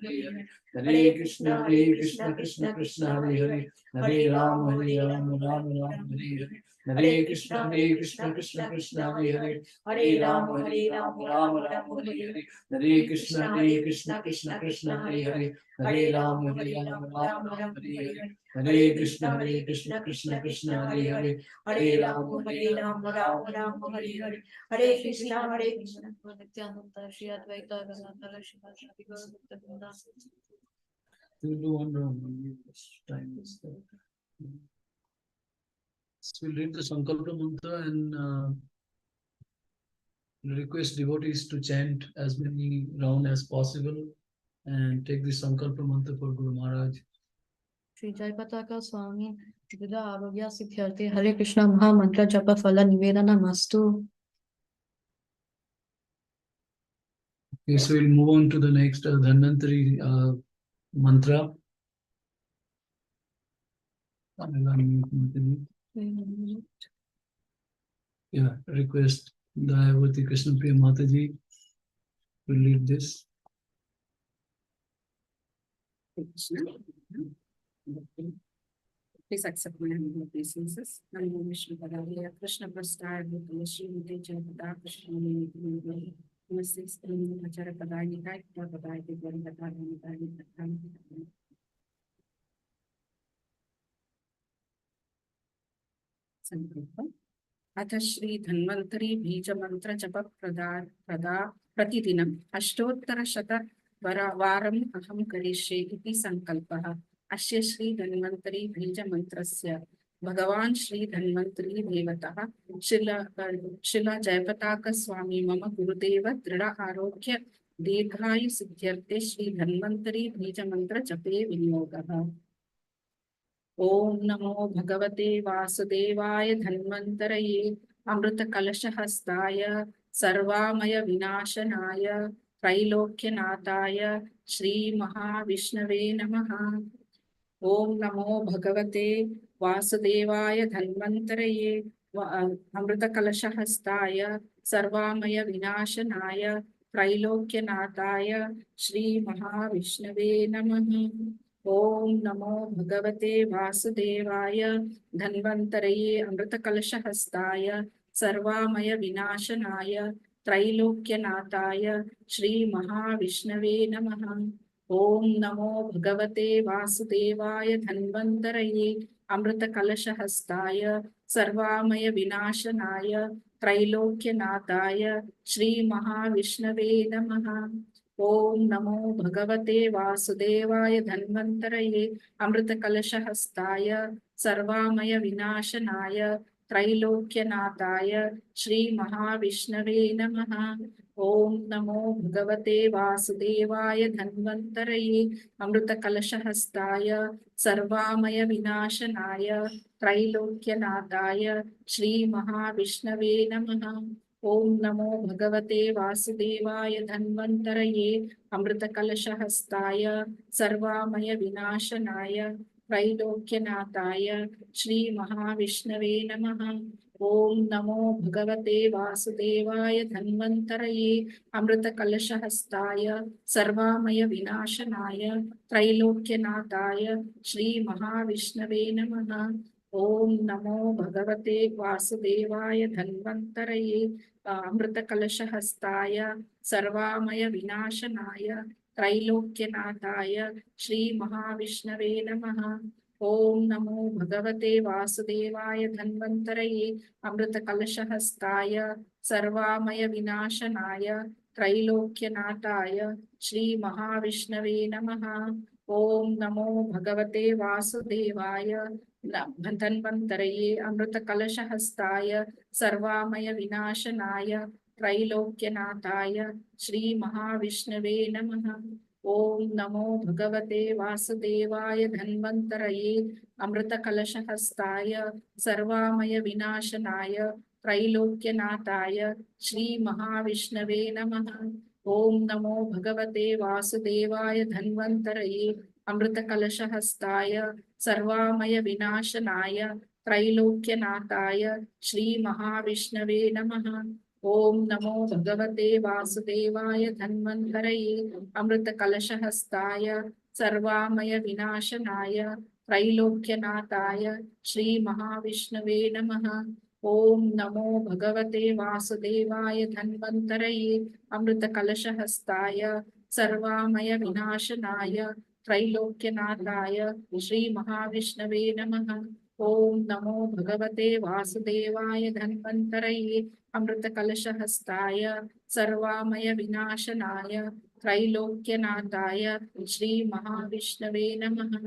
Hare Hare. Hare Krishna, Krishna Krishna, Hare Hare. Hare Ram, Ram Ram, Hare Hare. Hare Krishna, Krishna Krishna, Hare Hare. Hare Ram, Ram Ram, Hare Hare. Hare Krishna, Krishna Krishna, Hare Hare. Hare Ram, Ram Ram, Hare Hare. Hare Krishna, Krishna Hare Hare. Hare Ram Ram Hare Hare. Hare Krishna, Nityananda, Shri Advaita Gadadhara Shivasati Gaurabhakta. We'll do one round. Time is there. So we'll read the Sankalpa Mantra and request devotees to chant as many rounds as possible and take the Sankalpa Mantra for Guru Maharaj. Shri Jayapataka Swami Maharaja Speedy, Hare Krishna Maha Mantra Japa Phala Nivedana Mastu. Okay, so we'll move on to the next Dhanvantari mantra. Yeah, request Devotee Krishna Priya Mataji to lead this. Please accept my humble obeisances. Namo Vishnu Padaya Krishna Prastaya Bhutala Srimati Jayapataka Swami Maharaja. Namaste Swami Acharya Padaya Nitaya Padaya Glorification Nitaya. Sankalpa. अथ श्री धन्वंतरी बीज मंत्र जप प्रदा प्रतिदिनम् अष्टोत्तरशत वारम् अहं करिष्ये इति संकल्पः। अस्य श्री धन्वंतरी बीज मंत्रस्य भगवान् श्री धन्वंतरी देवतः शिला जयपताक स्वामी मम गुरुदेव दृढ़ आरोग्य दीर्घायु सिद्ध्यर्थे श्री धन्वंतरी बीज मंत्र जपे विनियोगः। ओम नमो भगवते वासुदेवाय धन्वन्तरये अमृत कलशहस्ताय सर्वामय विनाशनाय त्रैलोक्यनाथाय श्री महाविष्णवे नमः। ओम नमो भगवते वासुदेवाय धन्वन्तरये अमृत कलशहस्ताय सर्वामय विनाशनाय त्रैलोक्यनाथाय श्री महाविष्णवे नमः। ओम नमो भगवते वासुदेवाय धन्वन्तरये अमृतकलशहस्ताय सर्वामय विनाशनाय त्रैलोक्यनाथाय श्री महाविष्णवे नमः। ओम नमो भगवते वासुदेवाय धन्वन्तरये अमृतकलशहस्ताय सर्वामय विनाशनाय त्रैलोक्यनाथाय श्री महाविष्णवे नमः। ओम नमो भगवते वासुदेवाय धन्वन्तरये अमृतकलशहस्ताय सर्वामय विनाशनाय त्रैलोक्यनाथाय श्री महाविष्णवे नमः। ओम नमो भगवते वासुदेवाय धन्वन्तरये अमृतकलशहस्ताय सर्वामय विनाशनाय त्रैलोक्यनाथाय श्री महाविष्णवे नमः। ओम नमो भगवते वासुदेवाय धन्वन्तरये अमृतकलशहस्ताय सर्वामय विनाशनाय त्रैलोक्यनाथाय श्री महाविष्णवे नमः। ओम नमो भगवते वासुदेवाय धन्वन्तरये अमृतकलशहस्ताय सर्वामय विनाशनाय त्रैलोक्यनाथाय श्री महाविष्णवे नमः। ॐ नमो भगवते वासुदेवाय धन्वन्तरये अमृतकलशहस्ताय सर्वामय विनाशनाय त्रैलोक्यनाथाय श्रीमहाविष्णवे नमः। ॐ नमो भगवते वासुदेवाय धन्वन्तरये अमृतकलशहस्ताय सर्वामय विनाशनाय त्रैलोक्यनाथाय श्रीमहाविष्णवे नमः। ॐ नमो भगवते वासुदेवाय धन्वन्तरये अमृतकलशहस्ताय सर्वामय विनाशनाय त्रैलोक्यनाथाय श्रीमहाविष्णवे नमः। ॐ नमो भगवते वासुदेवाय धन्वन्तरये अमृतकलशहस्ताय सर्वामय विनाशनाय त्रैलोक्यनाथाय श्रीमहाविष्णवे नमः। ॐ नमो भगवते वासुदेवाय धन्वन्तरये अमृतकलशहस्ताय सर्वामय विनाशनाय त्रैलोक्यनाथाय श्रीमहाविष्णवे नमः। ॐ नमो भगवते वासुदेवाय धन्वन्तरये अमृतकलशहस्ताय सर्वामय विनाशनाय त्रैलोक्यनाथाय श्रीमहाविष्णवे नमः। ॐ नमो भगवते वासुदेवाय धन्वन्तरये अमृतकलशहस्ताय सर्वामय विनाशनाय त्रैलोक्यनाथाय श्रीमहाविष्णवे नमः। ॐ नमो भगवते वासुदेवाय धन्वन्तरये अमृतकलशहस्ताय सर्वामय विनाशनाय त्रैलोक्यनाथाय श्रीमहाविष्णवे नमः।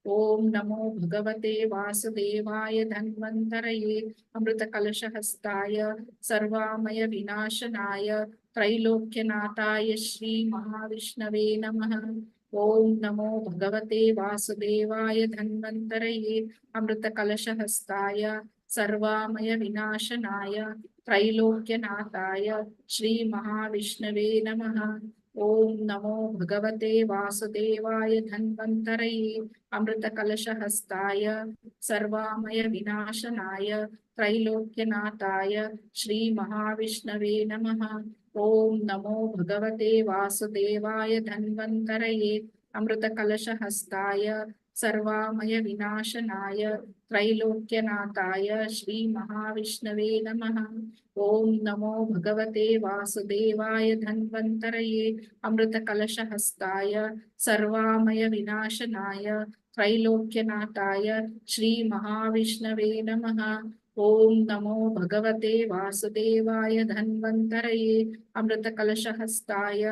ॐ नमो भगवते वासुदेवाय धन्वन्तरये अमृतकलशहस्ताय सर्वामय विनाशनाय त्रैलोक्यनाथाय श्रीमहाविष्णवे नमः। ॐ नमो भगवते वासुदेवाय धन्वन्तरये अमृतकलशहस्ताय सर्वामय विनाशनाय त्रैलोक्यनाथाय श्रीमहाविष्णवे नमः। ॐ नमो भगवते वासुदेवाय धन्वन्तरये अमृतकलशहस्ताय सर्वामय विनाशनाय त्रैलोक्यनाथाय श्रीमहाविष्णवे नमः। ॐ नमो भगवते वासुदेवाय धन्वन्तरये अमृतकलशहस्ताय सर्वामय विनाशनाय त्रैलोक्यनाथाय श्रीमहाविष्णवे नमः। ॐ नमो भगवते वासुदेवाय धन्वन्तरये अमृतकलशहस्ताय सर्वामय विनाशनाय त्रैलोक्यनाथाय श्रीमहाविष्णवे नमः। ॐ नमो भगवते वासुदेवाय धन्वन्तरये अमृतकलशहस्ताय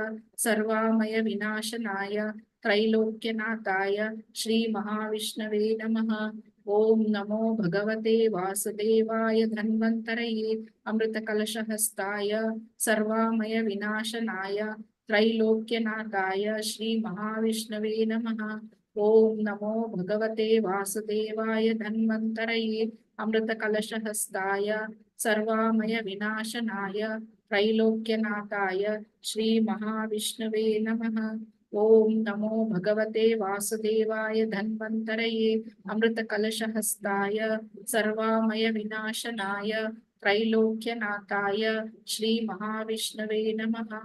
सर्वामय विनाशनाय त्रैलोक्यनाथाय श्रीमहाविष्णवे नमः। ॐ नमो भगवते वासुदेवाय धन्वन्तरये अमृतकलशहस्ताय सर्वामय विनाशनाय त्रैलोक्यनाथाय श्रीमहाविष्णवे नमः। ॐ नमो भगवते वासुदेवाय धन्वन्तरये अमृतकलशहस्ताय सर्वामय विनाशनाय त्रैलोक्यनाथाय श्रीमहाविष्णवे नमः। ॐ नमो भगवते वासुदेवाय धन्वन्तरये अमृतकलशहस्ताय सर्वामय विनाशनाय त्रैलोक्यनाथाय श्रीमहाविष्णवे नमः।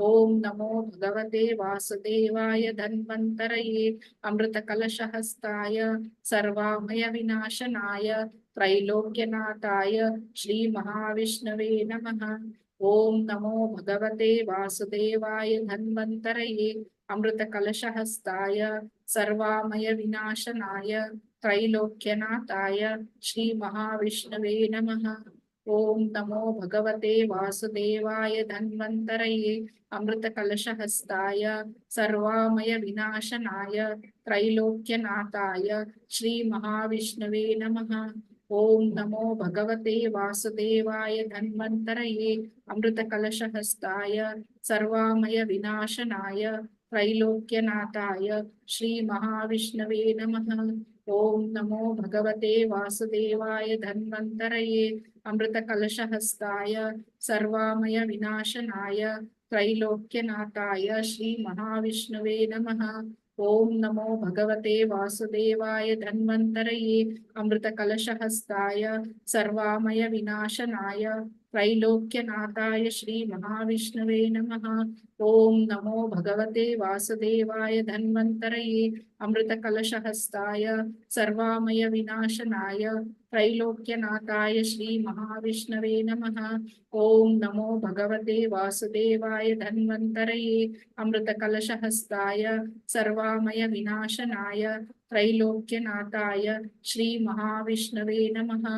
ॐ नमो भगवते वासुदेवाय धन्वन्तरये अमृतकलशहस्ताय सर्वामय विनाशनाय त्रैलोक्यनाथाय श्रीमहाविष्णवे नमः। ॐ नमो भगवते वासुदेवाय धन्वन्तरये अमृतकलशहस्ताय सर्वामय विनाशनाय त्रैलोक्यनाथाय श्रीमहाविष्णवे नमः। ॐ नमो भगवते वासुदेवाय धन्वन्तरये अमृतकलशहस्ताय सर्वामय विनाशनाय त्रैलोक्यनाथाय श्रीमहाविष्णवे नमः। ॐ नमो भगवते वासुदेवाय धन्वन्तरये अमृतकलशहस्ताय सर्वामय विनाशनाय त्रैलोक्यनाथाय श्रीमहाविष्णवे नमः। ॐ नमो भगवते वासुदेवाय धन्वन्तरये अमृतकलशहस्ताय सर्वामय विनाशनाय त्रैलोक्यनाथाय श्रीमहाविष्णवे नमः। ॐ नमो भगवते वासुदेवाय धन्वन्तरये अमृतकलशहस्ताय सर्वामय विनाशनाय त्रैलोक्यनाथाय श्री महाविष्णवे नमः। ओम नमो भगवते वासुदेवाय धन्वन्तरये अमृतकलशहस्ताय सर्वामय विनाशनाय त्रैलोक्यनाथाय श्री महाविष्णवे नमः। ओम नमो भगवते वासुदेवाय धन्वन्तरये अमृतकलशहस्ताय सर्वामय विनाशनाय त्रैलोक्यनाथाय श्री महाविष्णवे नमः।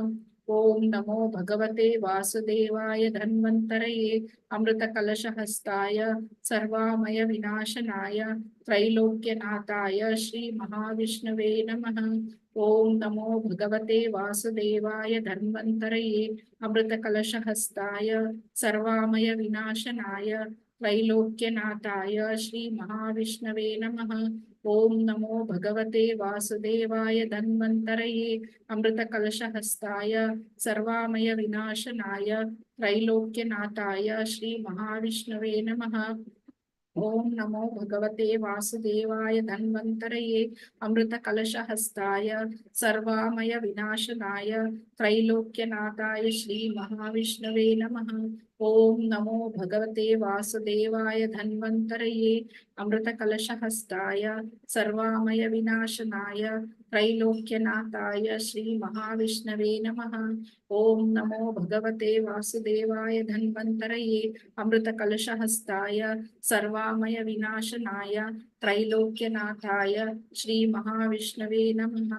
ओम नमो भगवते वासुदेवाय धन्वन्तरये अमृतकलशहस्ताय सर्वामय विनाशनाय त्रैलोक्यनाथाय श्री महाविष्णवे नमः। ओम नमो भगवते वासुदेवाय धन्वन्तरये अमृतकलशहस्ताय सर्वामय विनाशनाय त्रैलोक्यनाथाय श्री महाविष्णवे नमः। ओम नमो भगवते वासुदेवाय धन्वन्तरये अमृतकलशहस्ताय सर्वामय विनाशनाय त्रैलोक्यनाथाय श्री महाविष्णवे नमः। ओम नमो भगवते वासुदेवाय धन्वन्तरये अमृतकलशहस्ताय सर्वामय विनाशनाय त्रैलोक्यनाथाय श्री महाविष्णवे नमः। ओम नमो भगवते वासुदेवाय धन्वन्तरये अमृतकलशहस्ताय सर्वामय विनाशनाय त्रैलोक्यनाथाय श्री महाविष्णवे नमः। ओम नमो भगवते वासुदेवाय धन्वन्तरये अमृतकलशहस्ताय सर्वामय विनाशनाय त्रैलोक्यनाथाय श्री महाविष्णवे नमः।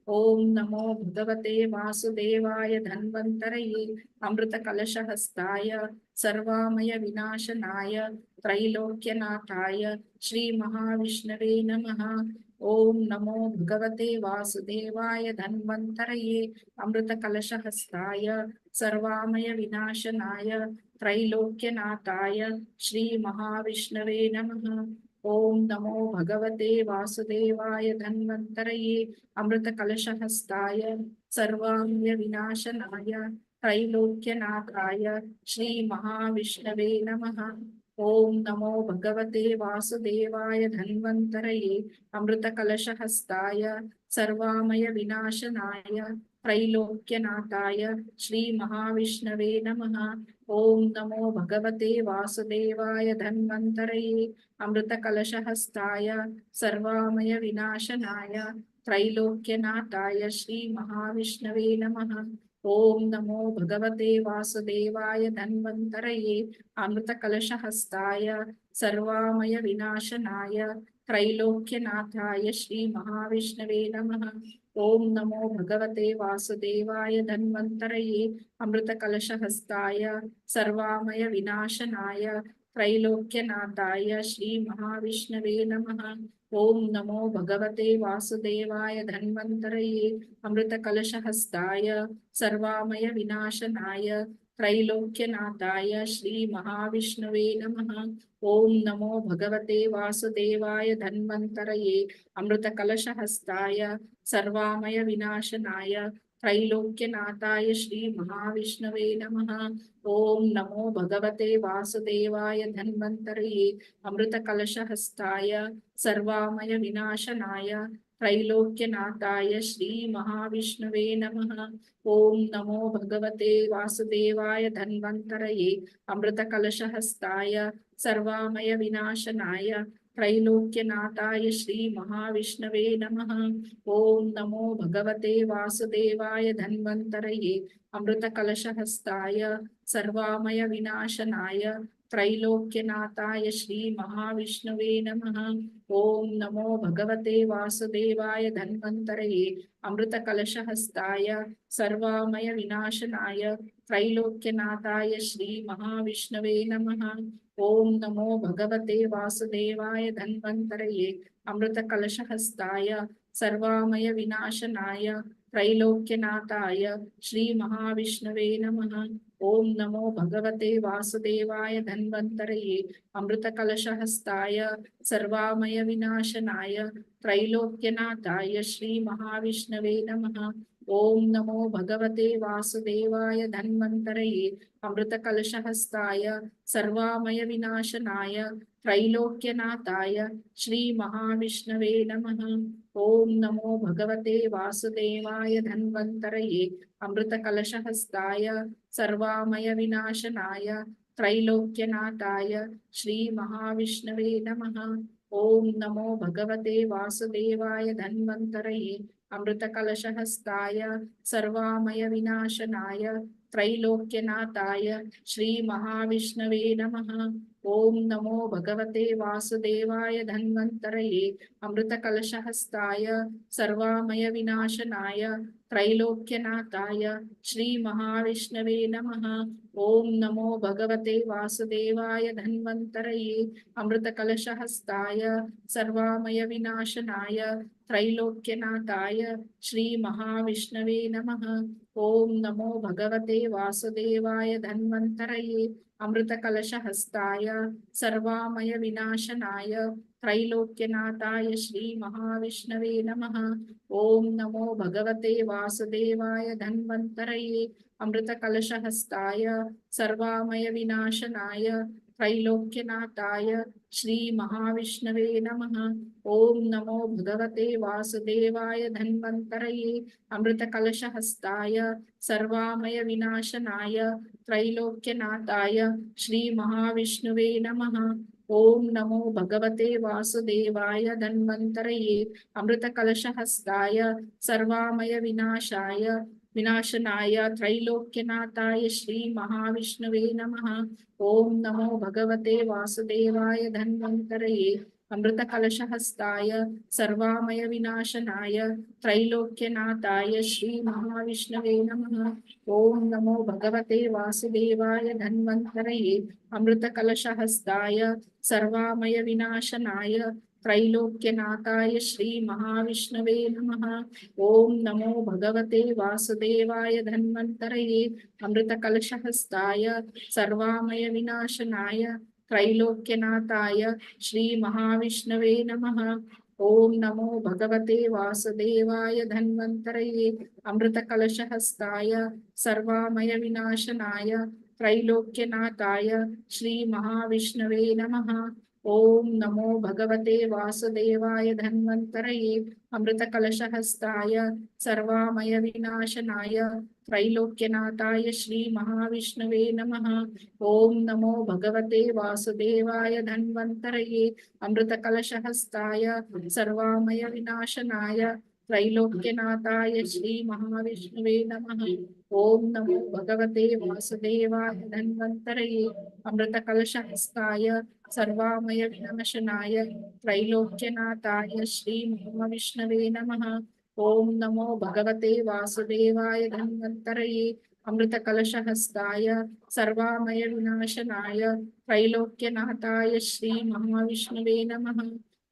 ओम नमो भगवते वासुदेवाय धन्वन्तरये अमृतकलशहस्ताय सर्वामय विनाशनाय त्रैलोक्यनाथाय श्री महाविष्णवे नमः। ओम नमो भगवते वासुदेवाय धन्वन्तरये अमृतकलशहस्ताय सर्वामय विनाशनाय त्रैलोक्यनाथाय श्री महाविष्णवे नमः। ओम नमो भगवते वासुदेवाय धन्वन्तरये अमृतकलशहस्ताय सर्वामय विनाशनाय त्रैलोक्यनाथाय श्री महाविष्णवे नमः। ओम नमो भगवते वासुदेवाय धन्वन्तरये अमृतकलशहस्ताय सर्वामय विनाशनाय त्रैलोक्यनाथाय श्री महाविष्णवे नमः। ओम नमो भगवते वासुदेवाय धन्वन्तरये अमृतकलशहस्ताय सर्वामय विनाशनाय त्रैलोक्यनाथाय श्री महाविष्णवे नमः। ओम नमो भगवते वासुदेवाय धन्वन्तरये अमृतकलशहस्ताय सर्वामय विनाशनाय त्रैलोक्यनाथाय श्री महाविष्णवे नमः। ओम नमो भगवते वासुदेवाय धन्वन्तरये अमृतकलशहस्ताय सर्वामय विनाशनाय त्रैलोक्यनाथाय श्री महाविष्णवे नमः। ओम नमो भगवते वासुदेवाय धन्वन्तरये अमृतकलशहस्ताय सर्वामय विनाशनाय त्रैलोक्यनाथाय श्री महाविष्णवे नमः। ओम नमो भगवते वासुदेवाय धन्वन्तरये अमृतकलशहस्ताय सर्वामय विनाशनाय त्रैलोक्यनाथाय श्री महाविष्णवे नमः। ओम नमो भगवते वासुदेवाय धन्वन्तरये अमृतकलशहस्ताय सर्वामय विनाशनाय त्रैलोक्यनाथाय श्री महाविष्णवे नमः। ओम नमो भगवते वासुदेवाय धन्वन्तरये अमृतकलशहस्ताय सर्वामय विनाशनाय त्रैलोक्यनाथाय श्री महाविष्णवे नमः। ओम नमो भगवते वासुदेवाय धन्वन्तरये अमृतकलशहस्ताय सर्वामय विनाशनाय त्रैलोक्यनाथाय श्री महाविष्णवे नमः। ओम नमो भगवते वासुदेवाय धन्वन्तरये अमृतकलशहस्ताय सर्वामय विनाशनाय त्रैलोक्यनाथाय श्री महाविष्णवे नमः। ओम नमो भगवते वासुदेवाय धन्वन्तरये अमृतकलशहस्ताय सर्वामय विनाशनाय त्रैलोक्यनाथाय श्री महाविष्णवे नमः। ओम नमो भगवते वासुदेवाय धन्वन्तरये अमृतकलशहस्ताय सर्वामय विनाशनाय त्रैलोक्यनाथाय श्री महाविष्णवे नमः। ॐ नमो भगवते वासुदेवाय धन्वन्तरये अमृतकलशहस्ताय सर्वामयविनाशनाय त्रैलोक्यनाथाय श्रीमहाविष्णवे नमः। ॐ नमो भगवते वासुदेवाय धन्वन्तरये अमृतकलशहस्ताय सर्वामयविनाशनाय त्रैलोक्यनाथाय श्रीमहाविष्णवे नमः। ॐ नमो भगवते वासुदेवाय धन्वन्तरये अमृतकलशहस्ताय सर्वामयविनाशनाय त्रैलोक्यनाथाय श्रीमहाविष्णवे नमः। ॐ नमो भगवते वासुदेवाय धन्वन्तरये अमृतकलशहस्ताय सर्वामयविनाशनाय त्रैलोक्यनाथाय श्रीमहाविष्णवे नमः। ॐ नमो भगवते वासुदेवाय धन्वन्तरये अमृतकलशहस्ताय सर्वामयविनाशनाय त्रैलोक्यनाथाय श्रीमहाविष्णवे नमः। ॐ नमो भगवते वासुदेवाय धन्वन्तरये अमृतकलशहस्ताय सर्वामयविनाशनाय त्रैलोक्यनाथाय श्रीमहाविष्णवे नमः। ॐ नमो भगवते वासुदेवाय धन्वन्तरये अमृतकलशहस्ताय सर्वामयविनाशनाय त्रैलोक्यनाथाय श्रीमहाविष्णवे नमः। ॐ नमो भगवते वासुदेवाय धन्वन्तरये अमृतकलशहस्ताय सर्वामयविनाशनाय त्रैलोक्यनाथाय श्रीमहाविष्णवे नमः। ॐ नमो भगवते वासुदेवाय धन्वन्तरये अमृतकलशहस्ताय सर्वामयविनाशनाय त्रैलोक्यनाथाय श्रीमहाविष्णवे नमः। ॐ नमो भगवते वासुदेवाय धन्वन्तरये अमृतकलशहस्ताय सर्वामयविनाशनाय त्रैलोक्यनाथाय श्रीमहाविष्णवे नमः। ॐ नमो भगवते वासुदेवाय धन्वन्तरये अमृतकलशहस्ताय सर्वामयविनाशनाय त्रैलोक्यनाथाय श्रीमहाविष्णवे नमः। ॐ नमो भगवते वासुदेवाय धन्वन्तरये अमृतकलशहस्ताय सर्वामयविनाशनाय त्रैलोक्यनाथाय श्रीमहाविष्णवे नमः। ॐ नमो भगवते वासुदेवाय धन्वन्तरये अमृतकलशहस्ताय सर्वामयविनाशनाय त्रैलोक्यनाथाय श्रीमहाविष्णवे नमः। ॐ नमो भगवते वासुदेवाय धन्वन्तरये अमृतकलशहस्ताय सर्वामयविनाशनाय त्रैलोक्यनाथाय श्रीमहाविष्णवे नमः। ॐ नमो भगवते वासुदेवाय धन्वन्तरये अमृतकलशहस्ताय सर्वामयविनाशनाय त्रैलोक्यनाथाय श्रीमहाविष्णवे नमः। ॐ नमो भगवते वासुदेवाय धन्वन्तरये अमृतकलशहस्ताय सर्वामयविनाशनाय त्रैलोक्यनाथाय श्रीमहाविष्णवे नमः। ॐ नमो भगवते वासुदेवाय धन्वन्तरये अमृतकलशहस्ताय सर्वामयविनाशनाय त्रैलोक्यनाथाय श्रीमहाविष्णवे नमः।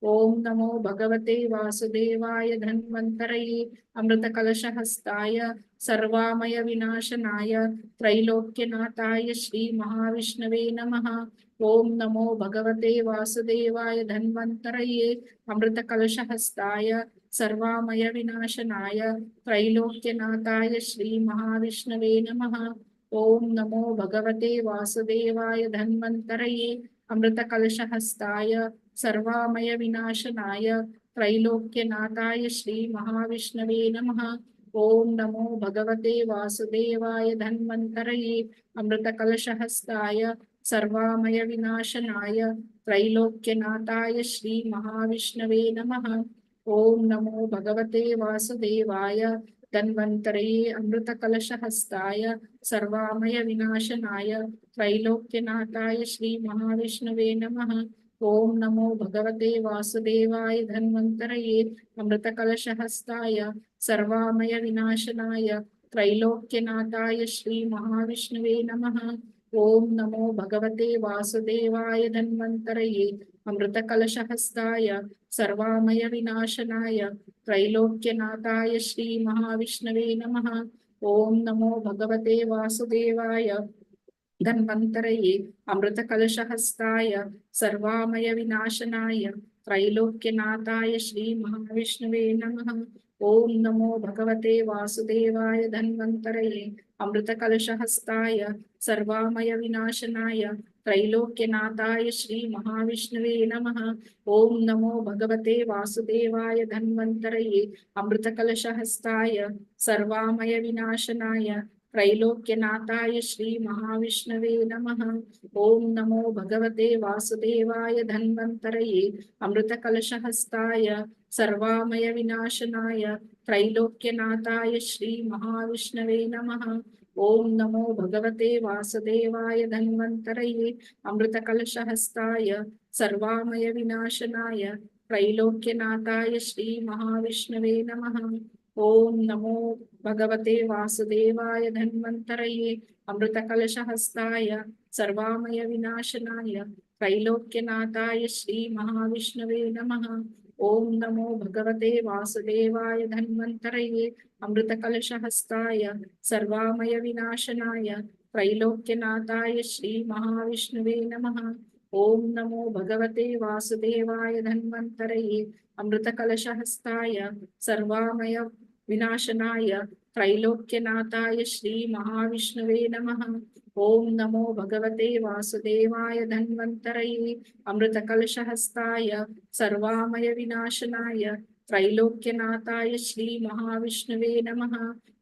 ॐ नमो भगवते वासुदेवाय धन्वन्तरये अमृतकलशहस्ताय सर्वामयविनाशनाय त्रैलोक्यनाथाय श्रीमहाविष्णवे नमः। ॐ नमो भगवते वासुदेवाय धन्वन्तरये अमृतकलशहस्ताय सर्वामयविनाशनाय त्रैलोक्यनाथाय श्रीमहाविष्णवे नमः। ॐ नमो भगवते वासुदेवाय धन्वन्तरये अमृतकलशहस्ताय सर्वामयविनाशनाय त्रैलोक्यनाथाय श्रीमहाविष्णवे नमः। ॐ नमो भगवते वासुदेवाय धन्वन्तरये अमृतकलशहस्ताय सर्वामयविनाशनाय त्रैलोक्यनाथाय श्रीमहाविष्णवे नमः। ॐ नमो भगवते वासुदेवाय धन्वन्तरये अमृतकलशहस्ताय सर्वामयविनाशनाय त्रैलोक्यनाथाय श्रीमहाविष्णवे नमः। ॐ नमो भगवते वासुदेवाय धन्वन्तरये अमृतकलशहस्ताय सर्वामयविनाशनाय त्रैलोक्यनाथाय श्रीमहाविष्णवे नमः। ॐ नमो भगवते वासुदेवाय धन्वन्तरये अमृतकलशहस्ताय सर्वामयविनाशनाय त्रैलोक्यनाथाय श्रीमहाविष्णवे नमः। ॐ नमो भगवते वासुदेवाय धन्वन्तरये अमृतकलशहस्ताय सर्वामयविनाशनाय त्रैलोक्यनाथाय श्रीमहाविष्णवे नमः। ओम नमो भगवते वासुदेवाय धन्वन्तरये अमृतकलशहस्ताय सर्वामय विनाशनाय त्रैलोक्यनाथाय श्री महाविष्णुवे नमः। ओम नमो भगवते वासुदेवाय धन्वन्तरये अमृतकलशहस्ताय सर्वामय विनाशनाय त्रैलोक्यनाथाय श्री महाविष्णुवे नमः। ओम नमो भगवते वासुदेवाय धन्वन्तरये अमृतकलशहस्ताय सर्वामय विनाशनाय त्रैलोक्यनाथाय श्री महाविष्णवे नमः। ओम नमो भगवते वासुदेवाय धन्वन्तरये अमृतकलशहस्ताय सर्वामय विनाशनाय त्रैलोक्यनाथाय श्री महाविष्णवे नमः। ओम नमो भगवते वासुदेवाय धन्वन्तरये अमृतकलशहस्ताय सर्वामय विनाशनाय त्रैलोक्यनाथाय श्री महाविष्णवे नमः। ओम नमो भगवते वासुदेवाय धन्वन्तरये अमृतकलशहस्ताय सर्वामय विनाशनाय त्रैलोक्यनाथाय श्री महाविष्णुवे नमः। ओम नमो भगवते वासुदेवाय धन्वन्तरये अमृतकलशहस्ताय सर्वामय विनाशनाय त्रैलोक्यनाथाय श्री महाविष्णुवे नमः। ओम नमो भगवते वासुदेवाय धन्वन्तरये अमृतकलशहस्ताय सर्वामय विनाशनाय त्रैलोक्यनाथाय श्री महाविष्णुवे नमः।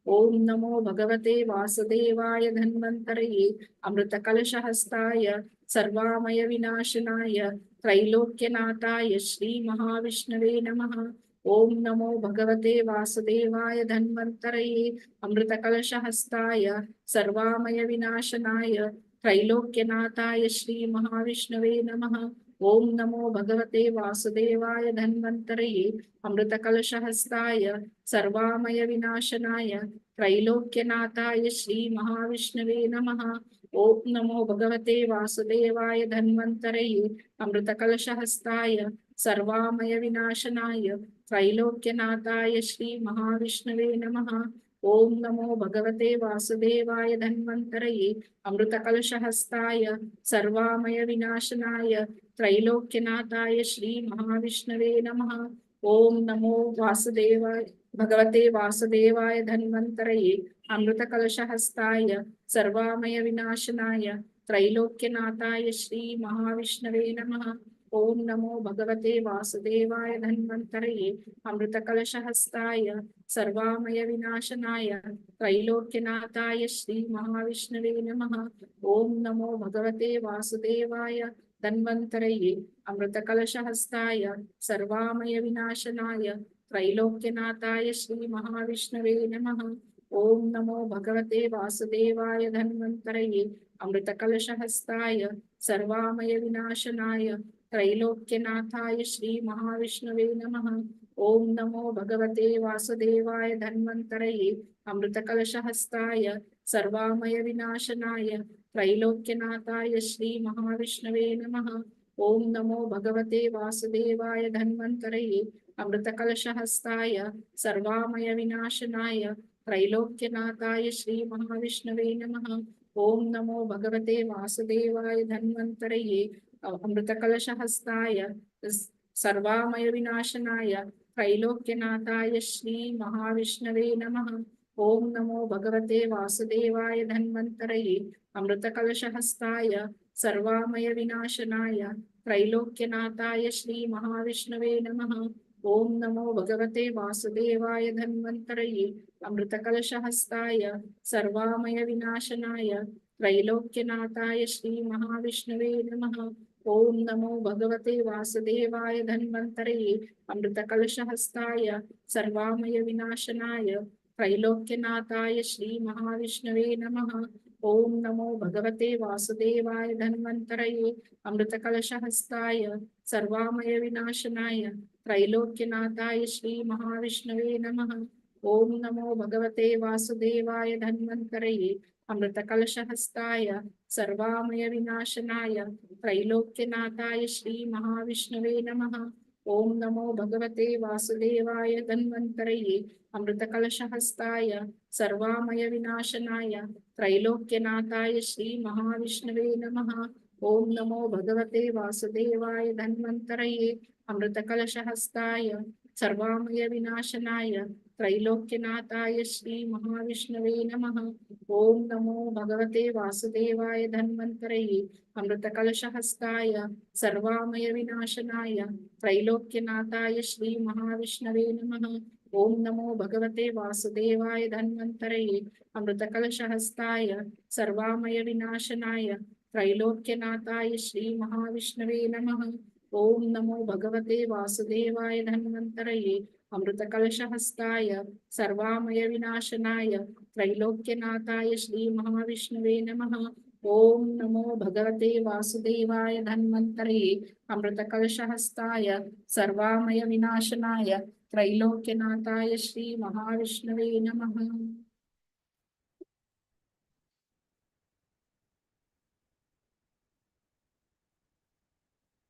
ओम नमो भगवते वासुदेवाय धन्वन्तरये अमृतकलशहस्ताय सर्वामय विनाशनाय त्रैलोक्यनाथाय श्री महाविष्णुवे नमः। ओम नमो भगवते वासुदेवाय धन्वन्तरये अमृतकलशहस्ताय सर्वामय विनाशनाय त्रैलोक्यनाथाय श्री महाविष्णुवे नमः। ओम नमो भगवते वासुदेवाय धन्वन्तरये अमृतकलशहस्ताय सर्वामय विनाशनाय त्रैलोक्यनाथाय श्री महाविष्णुवे नमः। ओम नमो भगवते वासुदेवाय धन्वन्तरये अमृतकलशहस्ताय सर्वामय विनाशनाय त्रैलोक्यनाथाय श्री महाविष्णुवे नमः। ओम नमो भगवते वासुदेवाय धन्वन्तरये अमृतकलशहस्ताय सर्वामय विनाशनाय त्रैलोक्यनाथाय श्री महाविष्णुवे नमः। ओम नमो वासुदेवाय भगवते वासुदेवाय धन्वन्तरये अमृतकलशहस्ताय सर्वामय विनाशनाय त्रैलोक्यनाथाय श्री महाविष्णुवे नमः। ओम नमो भगवते वासुदेवाय धन्वन्तरये अमृतकलशहस्ताय सर्वामय विनाशनाय त्रैलोक्यनाथाय श्री महाविष्णुवे नमः। ओम नमो भगवते वासुदेवाय धन्वन्तरये अमृतकलशहस्ताय सर्वामय विनाशनाय त्रैलोक्यनाथाय श्री महाविष्णुवे नमः। ओम नमो भगवते वासुदेवाय धन्वन्तरये अमृतकलशहस्ताय सर्वामय विनाशनाय त्रैलोक्यनाथाय श्री महाविष्णुवे नमः। ओम नमो भगवते वासुदेवाय धन्वन्तरये अमृतकलशहस्ताय सर्वामय विनाशनाय त्रैलोक्यनाथाय श्री महाविष्णुवे नमः। ओम नमो भगवते वासुदेवाय धन्वन्तरये अमृतकलशहस्ताय सर्वामय विनाशनाय त्रैलोक्यनाथाय श्री महाविष्णुवे नमः। ओम नमो भगवते वासुदेवाय धन्वन्तरये अमृतकलशहस्ताय सर्वामय विनाशनाय त्रैलोक्यनाथाय श्री महाविष्णुवे नमः। ओम नमो भगवते वासुदेवाय धन्वन्तरये अमृतकलशहस्ताय सर्वामय विनाशनाय त्रैलोक्यनाथाय श्री महाविष्णुवे नमः। ओम नमो भगवते वासुदेवाय धन्वन्तरये अमृतकलशहस्ताय सर्वामय विनाशनाय त्रैलोक्यनाथाय श्री महाविष्णुवे नमः। ओम नमो भगवते वासुदेवाय धन्वन्तरये अमृतकलशहस्ताय सर्वामय विनाशनाय त्रैलोक्यनाथाय श्री महाविष्णुवे नमः। ओम नमो भगवते वासुदेवाय धन्वन्तरये अमृतकलशहस्ताय सर्वामय विनाशनाय त्रैलोक्यनाथाय श्री महाविष्णुवे नमः। ओम नमो भगवते वासुदेवाय धन्वन्तरये अमृतकलशहस्ताय सर्वामय विनाशनाय त्रैलोक्यनाथाय श्री महाविष्णुवे नमः। ओम नमो भगवते वासुदेवाय धन्वन्तरये अमृतकलशहस्ताय सर्वामय विनाशनाय त्रैलोक्यनाथाय श्री महाविष्णुवे नमः। ओम नमो भगवते वासुदेवाय धन्वन्तरये अमृतकलशहस्ताय सर्वामय विनाशनाय त्रैलोक्यनाथाय श्री महाविष्णवे नमः। ओम नमो भगवते वासुदेवाय धन्वन्तरये अमृतकलशहस्ताय सर्वामय विनाशनाय त्रैलोक्यनाथाय श्री महाविष्णवे नमः। ओम नमो भगवते वासुदेवाय धन्वन्तरये अमृतकलशहस्ताय सर्वामय विनाशनाय त्रैलोक्यनाथाय श्री महाविष्णवे नमः। ओम नमो भगवते वासुदेवाय धन्वन्तरये अमृतकलशहस्ताय सर्वामय विनाशनाय त्रैलोक्यनाथाय श्री महाविष्णवे नमः। ओम नमो भगवते वासुदेवाय धन्वन्तरये अमृतकलशहस्ताय सर्वामय विनाशनाय त्रैलोक्यनाथाय श्री महाविष्णवे नमः।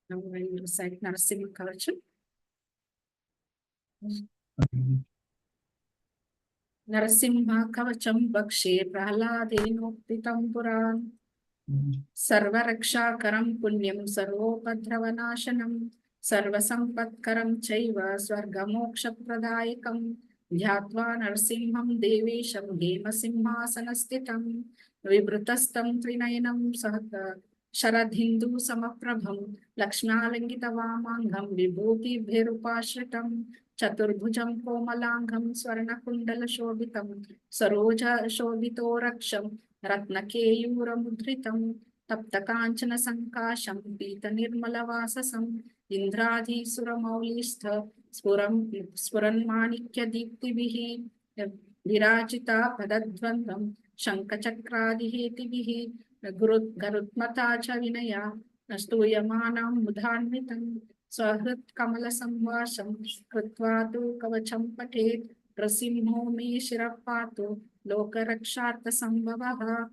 Now we will recite Narasimha Kavacham. Narasimha Kavacham Bakshe Prahladenoktitam Puran Sarvarakshakaram Punyam Sarvopadravanasanam Sarvasampatkaram Chaiva Swargamokshapradaikam Dhyatva Narasimham Devesham Hemasimhasanastitam Vibrutastam Trinayanam Sahata Sharadhindu Samaprabham Lakshmalangitavamangam Vibhuti-bhirupashritam Chaturbhujam Komalangam Swarnakundala Shobhitam Saroja Shobhito Raksham Ratnakeyuramudritam Taptakanchana Sankasham Pita Nirmalavasasam Indradhi Suramaulistha Spuran Manikya Diptibihi Virajita Padadvandam Shankachakradihetibihi Garutmatacha Vinaya Nastuyamanam Mudhanvitam Swahrit Kamala Samvasam Kritvatu Kavacham Patet Prasimho Me Shirapatu Lokaraksharta Sambhavaha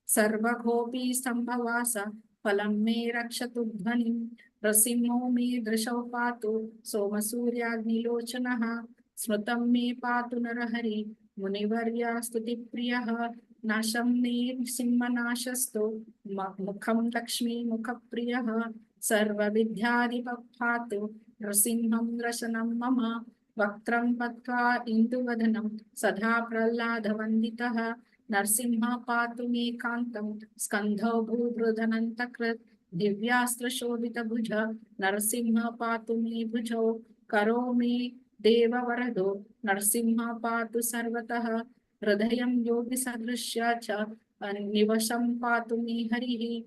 Sarvaghopi Sambhavasa Palam Me Rakshatu Dhvanim Prasimho Me Drishaupatu Somasurya Nilochanaha Smrutam Me Patu Narahari Munivarya Stuti Priyaha Nasham Me Simmanashasto Mukham Lakshmi Mukhapriyaha Sarva Vidyadipapatu Rasimham Rasanam Mama Vaktram Patva Induvadanam Sadha Praladhavanditaha Narsimha Patu Me Kantam Skandho Bhudrudanantakrit Divyastra Shobhita Bhuja Narsimha Patu Me Bhujo Karo Me Deva Varado Narsimha Patu Sarvataha Hridayam Yogi Sadrishya Cha Nivasham Patu Me Harihi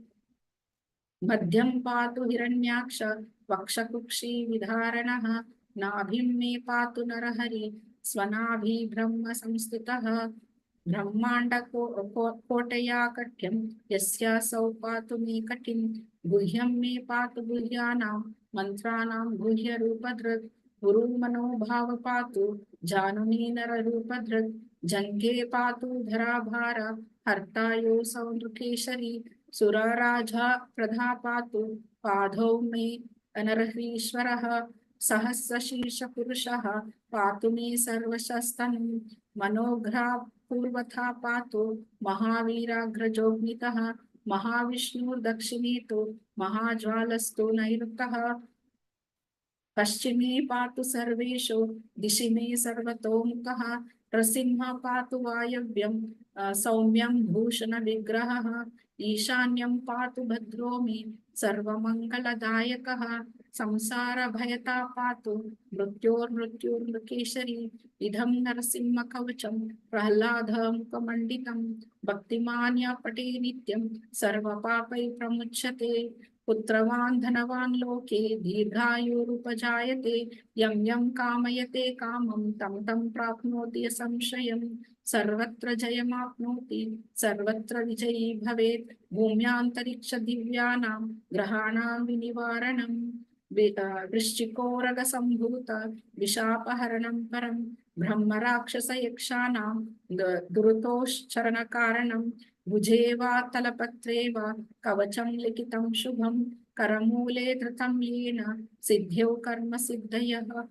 Madhyam Patu Hiranyaksha Vakshakukshi Vidharanaha Nabhim Me Patu Narahari Swanabhi Brahma Samstitaha Brahmanda Kotaya Katyam Yasya Sau Patu Me Katim Guhyam Me Patu Guhyanam Mantranam Guhya Rupadrat Guru Mano Bhava Patu Januni Nara Rupadrat Jange Patu Dharabhara Hartayo Saundukeshari Sura Raja Pradhapatu Padho Me Anarhishwaraha Sahasra Shirsha Purushaha Patu Me Sarvashastanam Manogra Purvatha Patu Mahavira Grajognitaha Mahavishnu Dakshinito Mahajwalasto Nairutaha Paschime Patu Sarvesho Dishime Sarvatomukha Prasimha Patu Vayavyam Saumyam Bhushana Vigraha Ishanyam Patu Bhadromi Sarvamangaladayakaha Samsara Bhayata Patu Mrityor Mrityur Idham Narasimha Kavacham Prahladham Kamanditam Bhaktimanya Pate Nityam Sarva Papai Pramuchate Putravan Dhanavan Loke Dirghayurupajayate Yam Yam Kamayate Kamam Tam Tam Prapnoti Samshayam Sarvatra Jayamapnoti Sarvatra Vijayi Bhavet Bhumyantariksha Divyanam Grahanam Vinivaranam Vrishchikoraga Sambhuta Vishapaharanam Param Brahma Rakshasa Yakshanam Durutosh Charanakaranam Bhujeva Talapatreva Kavacham Likitam Shubham Karamule Tratam Yena Siddhyo Karma Siddhayaha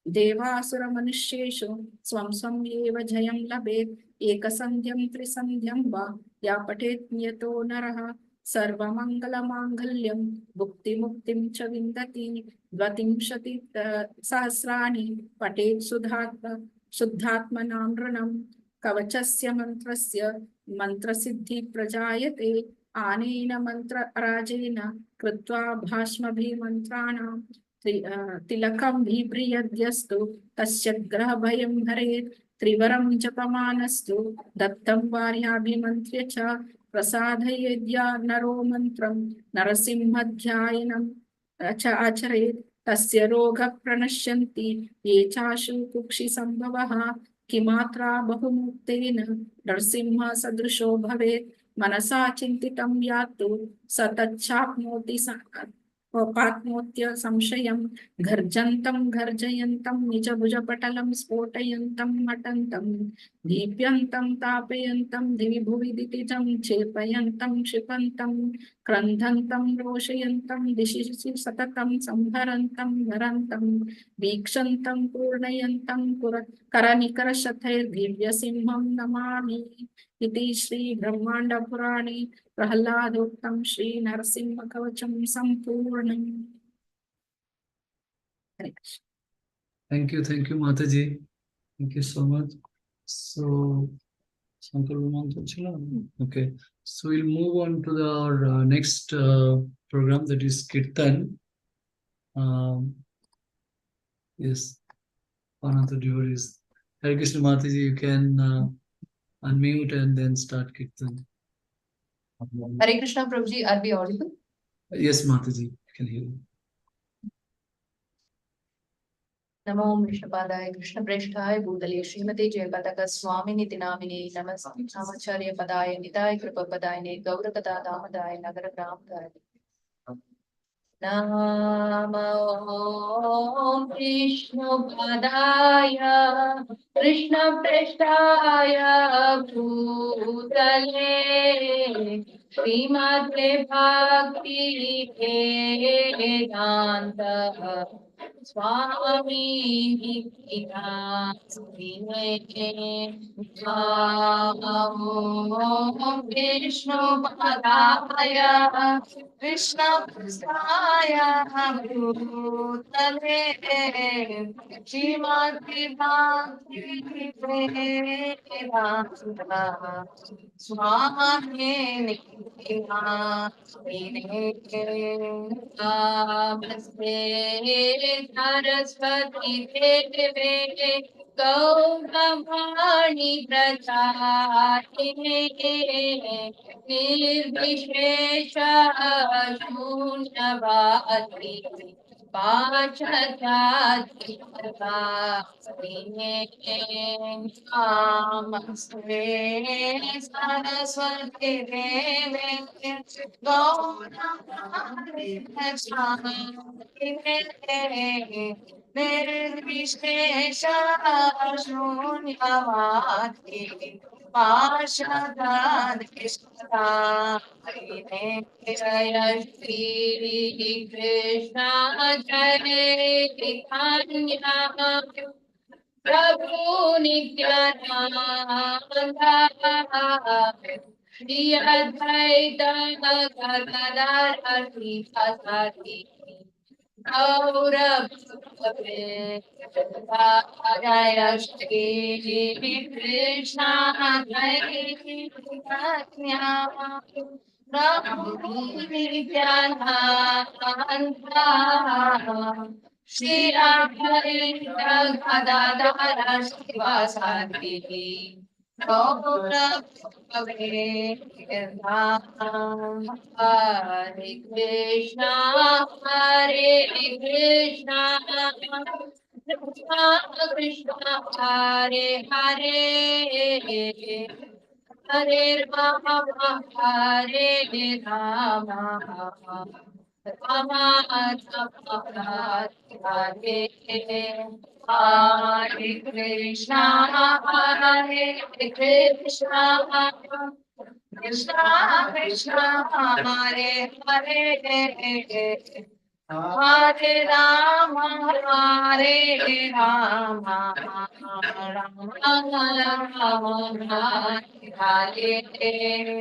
Devasura Manusheshu Swam Swam Yeva Jayam Labet Ekasandhyam Trisandhyam Va Yapatet Nyato Naraha सर्वमङ्गलमाङ्गल्यं भुक्तिमुक्तिं च विन्दति 20 सहस्राणि पठेत् शुद्धात्मनां नृणं कवचस्य मन्त्रस्य मन्त्रसिद्धि प्रजायते आनेन मन्त्रराजेन कृत्वा भाष्मभिमन्त्राणां तिलकं विप्रियद्यस्तु तस्य ग्रहभयं हरेत् त्रिवरं जपमानस्तु दत्तं वार्याभिमन्त्र्य च प्रसादयेद्या नरो मन्त्रं नरसिंहध्यायनं च आचरेत् तस्य रोगः प्रणश्यन्ति ये चाशु कुक्षिसम्भवः किमात्रा बहुमुक्तेन नरसिंह सदृशो भवेत् मनसा चिन्तितं यातु स तच्छाप्नोति पाप्नोत्य संशयं गर्जन्तं गर्जयन्तं निजभुजपटलं स्फोटयन्तं मटन्तं दीप्यन्तं तापयन्तं दिवि भुवि दितिजं क्षेपयन्तं क्षिपन्तं क्रन्धन्तं रोषयन्तं दिशि सततं संहरन्तं धरन्तं वीक्षन्तं पूर्णयन्तं करनिकरशतैर्दिव्यसिंहं नमामि इति श्री ब्रह्मांड पुराणे प्रहलादोक्तं श्री नरसिंह कवचम संपूर्णम्. Thank you, Mataji. Thank you so much. So, okay. So we'll move on to our next program, that is Kirtan. Yes, one of the devotees. Hare Krishna Mataji, you can unmute and then start Kirtan. Hare Krishna Prabhuji, are we audible? Yes, Mataji, I can hear you. नमो विष्णुपादाय कृष्णप्रेष्ठाय भूतले श्रीमते जयपताका स्वामिनिति नामिने नमस्ते नामाचार्य पदाय निताय कृपपदायने गौरकथा दामदाय नगर ग्रामदाय नमो विष्णुपादाय कृष्णप्रेष्ठाय भूतले श्रीमते भक्ति वेदांत स्वामी विष्णुपदाय कृष्णप्रेष्ठाय भूतले श्रीमते भक्ति वेदांत स्वामी नमस्ते सरस्वती देवे गौरवाणी प्रचारिणे निर्विशेष शून्यवादी पाचचाति नमस्ते सरस्वती देवे गौरवाणी प्रचारिणे निर्विशेष शून्यवादी जय श्री कृष्ण जय चैतन्य प्रभु नित्यानंद श्री अद्वैत गदाधर श्रीवासादि गौरव जय श्री कृष्ण जय चैतन्य प्रभु नित्यानंद श्री अद्वैत गदाधर श्रीवासादि गौरव हरे कृष्णा कृष्णा कृष्णा हरे हरे हरे राम हरे राम राम हरे Hare Krishna, Hare Krishna, Krishna Krishna, Hare Hare, Hare Rama, Hare Rama, Rama Rama, Hare Hare,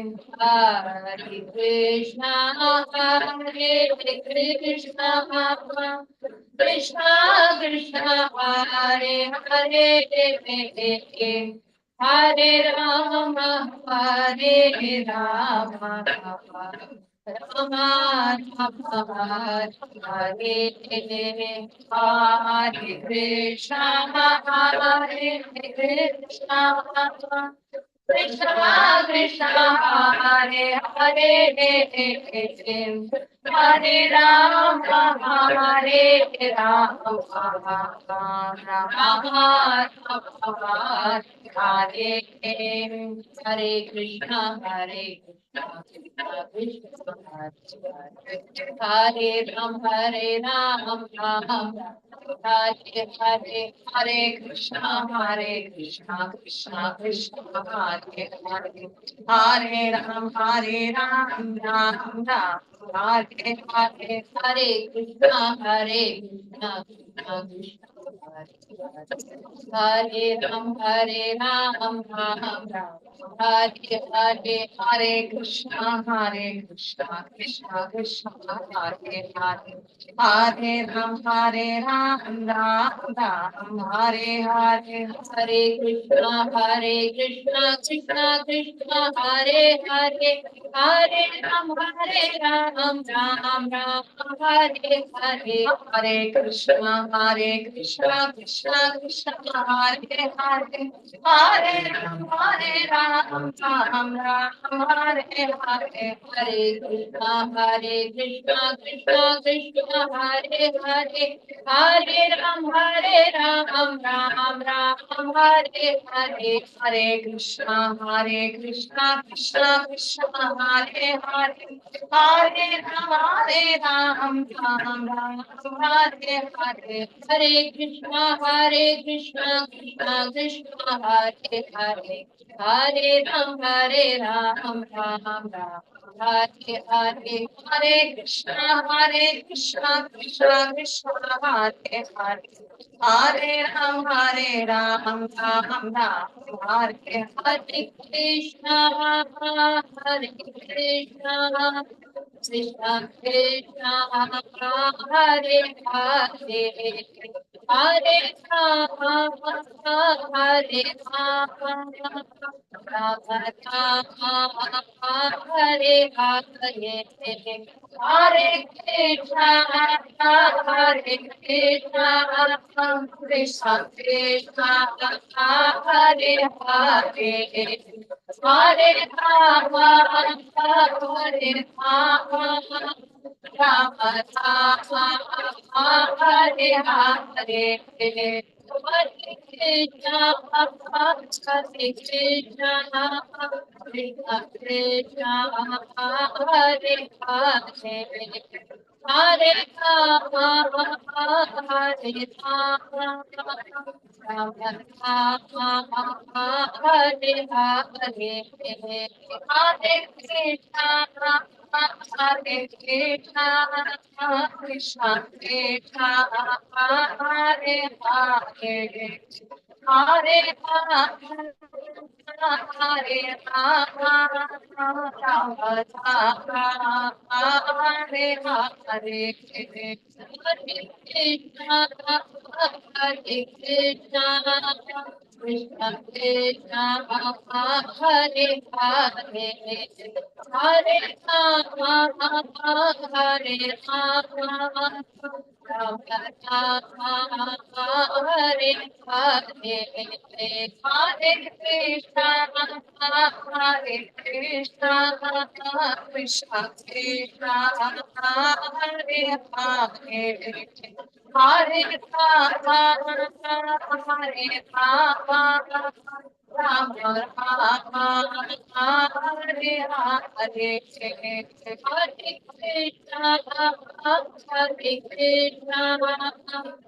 Hare Krishna, Hare Krishna, Krishna Krishna, Hare Hare, Hare Rama, Hare Rama, Rama Rama, Hare Hare, Hare Krishna, Hare Krishna, Krishna Krishna, Hare Hare, Hare Rama, Hare Rama, Rama Rama, Hare Hare Krishna, Hare Krishna, Krishna Krishna, Hare Ram, Hare Ram, Ram Ram, Hare Hare, Hare Krishna, Krishna Krishna, Hare Hare, Hare Ram, Hare Ram, Ram Ram, Hare Hare, Hare Krishna, Krishna Krishna, Hare Ram, Hare Ram, Ram Ram, Hare Hare, Hare Krishna, Krishna Krishna, Hare Hare, Hare Ram, Hare Ram, Ram Ram, Hare Hare, Hare Krishna, Krishna Krishna, Hare Hare, Hare Ram, Hare Ram, Ram Ram, Hare Hare, Hare Krishna, Krishna Krishna, Hare Hare, Hare Ram, Hare Ram, Ram Ram, Hare Hare, Hare Krishna, Krishna Krishna, Hare Hare, Hare Ram, Hare Ram, Ram Ram, Hare Hare, Hare Krishna, Krishna Krishna, Hare Hare, Hare Ram, Hare Ram, Ram Ram, Hare Hare, Hare Krishna, Krishna Krishna, Hare Hare, Hare Ram, Hare Ram, Ram Ram, Hare Hare, Hare Krishna, Krishna Krishna, Hare Hare, Hare Ram, Hare Ram, Ram Ram, Hare Hare Krishna, Krishna Krishna Krishna, Hare Hare, Hare Rama, Hare Rama, Rama Rama, Hare Hare, Hare Krishna, Krishna Krishna Krishna, Hare Hare, Hare Rama, Hare Rama, Rama Rama, Hare Hare, Hare Krishna, Krishna Krishna Krishna, Hare Hare, Hare Rama, Hare Rama, Rama Rama, Hare Hare, Hare Krishna, Hare Krishna, Krishna Krishna, Hare Hare, Hare Rama, Hare Rama, Rama Rama, Hare Hare, Hare Krishna, Krishna Krishna Krishna, Hare Hare, Hare Rama, Hare Rama, Rama Rama, Hare Hare, Hare Krishna, Krishna Krishna Krishna, Hare Hare, Hare Rama, Hare Rama, Rama Rama, Hare Hare, Hare Krishna, Krishna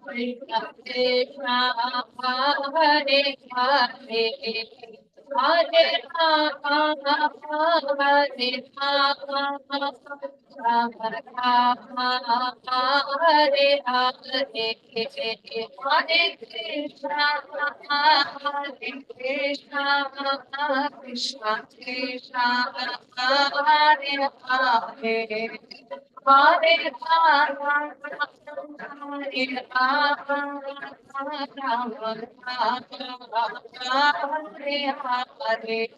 Krishna Krishna, Hare Hare, Hare Rama, Hare Rama, Rama Rama, Hare Hare, Hare Krishna, Hare Krishna, Krishna Krishna, Hare Hare. Hare Rama, Hare Rama, Rama Rama, Hare Hare,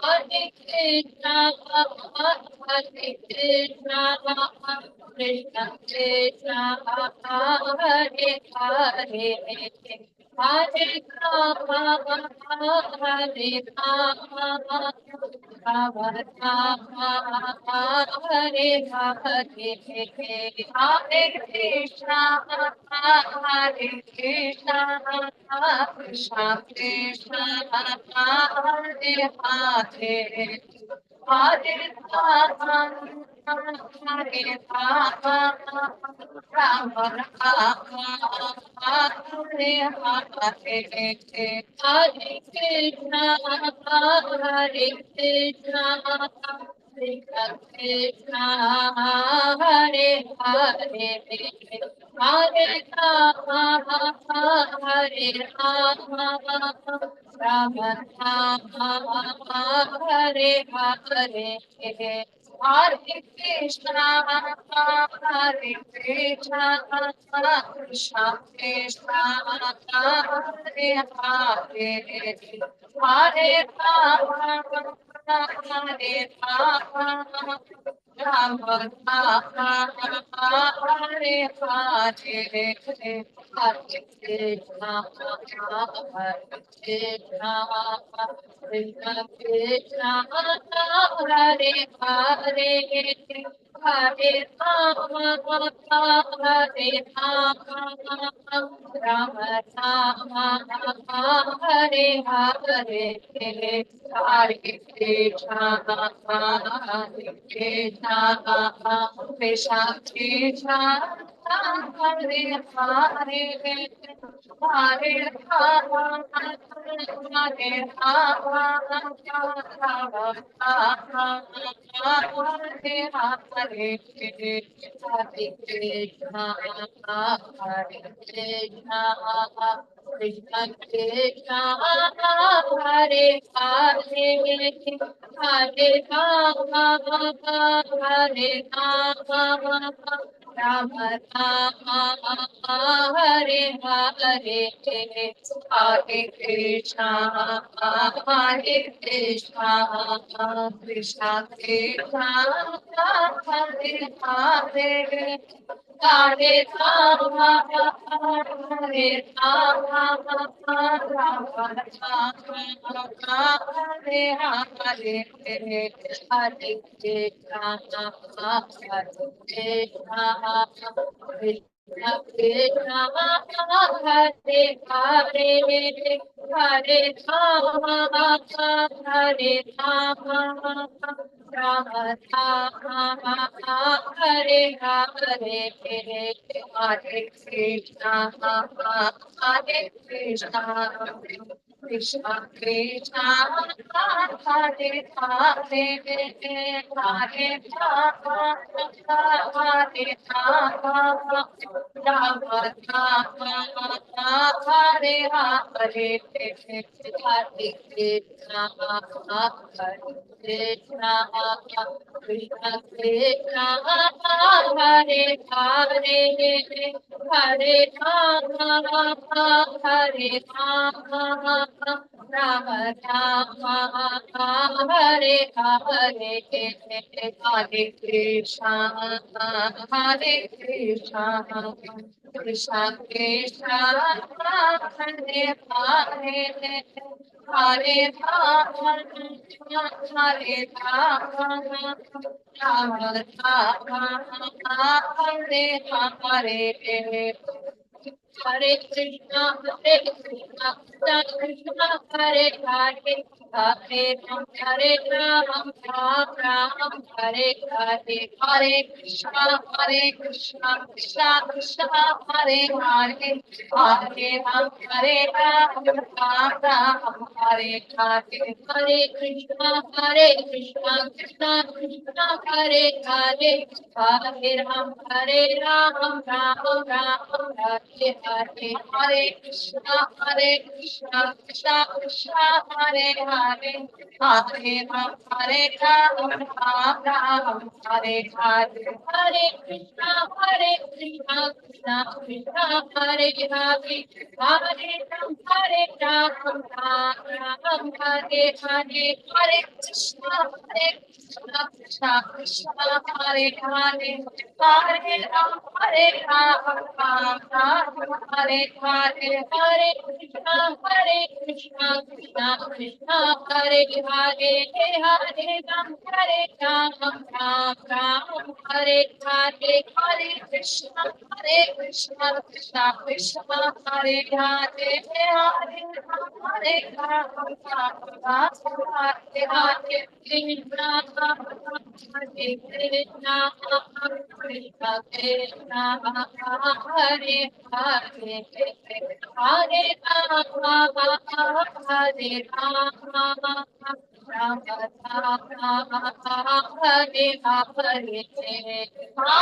Hare Krishna, Hare Krishna, Krishna Krishna, Hare Hare. Hare Rama, Hare Rama, Rama Rama, Hare Hare, Hare Krishna, Hare Krishna, Krishna Krishna, Hare Hare. Hare Rama, Hare Rama, Rama Rama, Hare Hare, Hare Krishna, Hare Krishna, Krishna Krishna, Hare Hare, Hare Rama, Hare Rama, Rama Rama, Hare Hare, Hare Krishna, Hare Krishna, Krishna Krishna, Hare Hare, Hare Rama, Hare Rama, Rama Rama, Hare Hare, Hare Krishna, Hare Krishna, Krishna Krishna, Hare Hare, Hare Rama, Hare Rama, Rama Rama, Hare Hare, Hare Krishna, Hare Krishna, Krishna Krishna, Hare Hare, Hare Rama, Hare Rama, Rama Rama, Hare Hare, Hare Krishna, Hare Krishna, Krishna Krishna, Hare Hare, Hare Rama, Hare Rama, Rama Rama, Hare Hare, Hare Krishna, Hare Krishna, Krishna Krishna, Hare Hare, Hare Rama, Hare Rama, Rama Rama, Hare Hare, Hare Krishna, Hare Krishna, Krishna Krishna, Hare Hare, Hare Rama, Hare Rama, Rama Rama, Hare Hare, Hare Krishna, Hare Krishna, Krishna Krishna, Hare Hare, Hare Rama, Hare Rama, Rama Rama, Hare Hare, Hare Krishna, Hare Krishna, Krishna Krishna, Hare Hare, Hare Rama, Hare Rama, Rama Rama, Hare Hare, Hare Krishna, Hare Krishna, Krishna Krishna, Hare Hare, Hare Rama, Hare Rama, Rama Rama, Hare Hare, Hare Krishna, Krishna Krishna, Hare Hare, Hare Ram, Hare Ram, Ram Ram, Hare Hare, Hare Krishna, Krishna Krishna, Hare Hare, Hare Ram, Hare Ram, Ram Ram, Hare Hare, Hare Krishna, Krishna Krishna, Hare Hare, Hare Ram, Hare Ram, Ram Ram, Hare Hare, Hare Krishna, Krishna Krishna, Hare Hare, Hare Ram, Hare Ram, Ram Ram, Hare Hare, Hare Krishna, Krishna Krishna, Hare Hare, Hare Ram, Hare Ram, Ram Ram, Hare Hare, Hare Krishna, Krishna Krishna, Hare Hare, Hare Ram, Hare Ram, Ram Ram, Hare Hare, Hare Krishna, Krishna Krishna, Hare Hare, Hare Ram, Hare Ram, Ram Ram, Hare Hare, Hare Krishna, Krishna Krishna, Hare Hare, Hare Ram, Hare Ram, Ram Ram, Hare Hare, Krishna Krishna, Krishna Krishna, Hare Hare, Hare Rama, Hare Rama, Rama Rama, Hare Hare,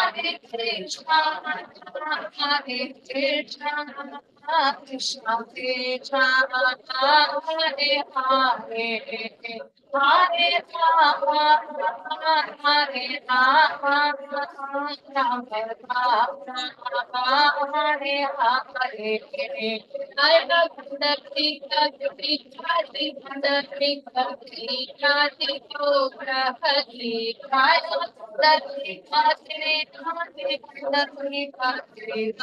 Hare Krishna, Hare Krishna, Krishna Krishna, Hare Hare, Hare Rama, Hare Rama, Rama Rama, Hare Hare. I love the Krishna, Krishna, Cobra, Hari. I love the Krishna, Krishna, Cobra, Hari.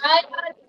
I love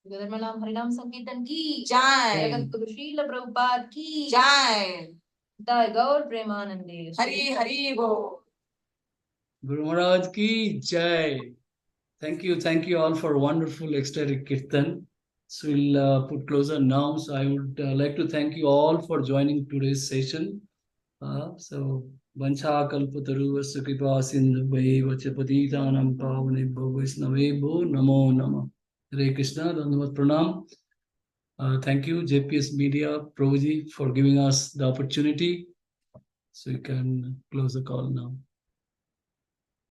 गुरुधर्मनाम हरिनाम संकीर्तन की जय, जगत गुरु श्रील प्रभुपाद की जय, जय गौर प्रेमानंदे हरि हरि बोल। Guru Maharaj ki jai. Thank you all for wonderful ecstatic kirtan. So we'll put closer now. So I would like to thank you all for joining today's session. So Vancha Kalpataru Vasakripa Sindhu Bhaiva Chapatitanam Pavanebho Vaisnavebho Namo Nama. Hare Krishna, Dandavat Pranam. Thank you, JPS Media, Prabhuji, for giving us the opportunity. So you can close the call now.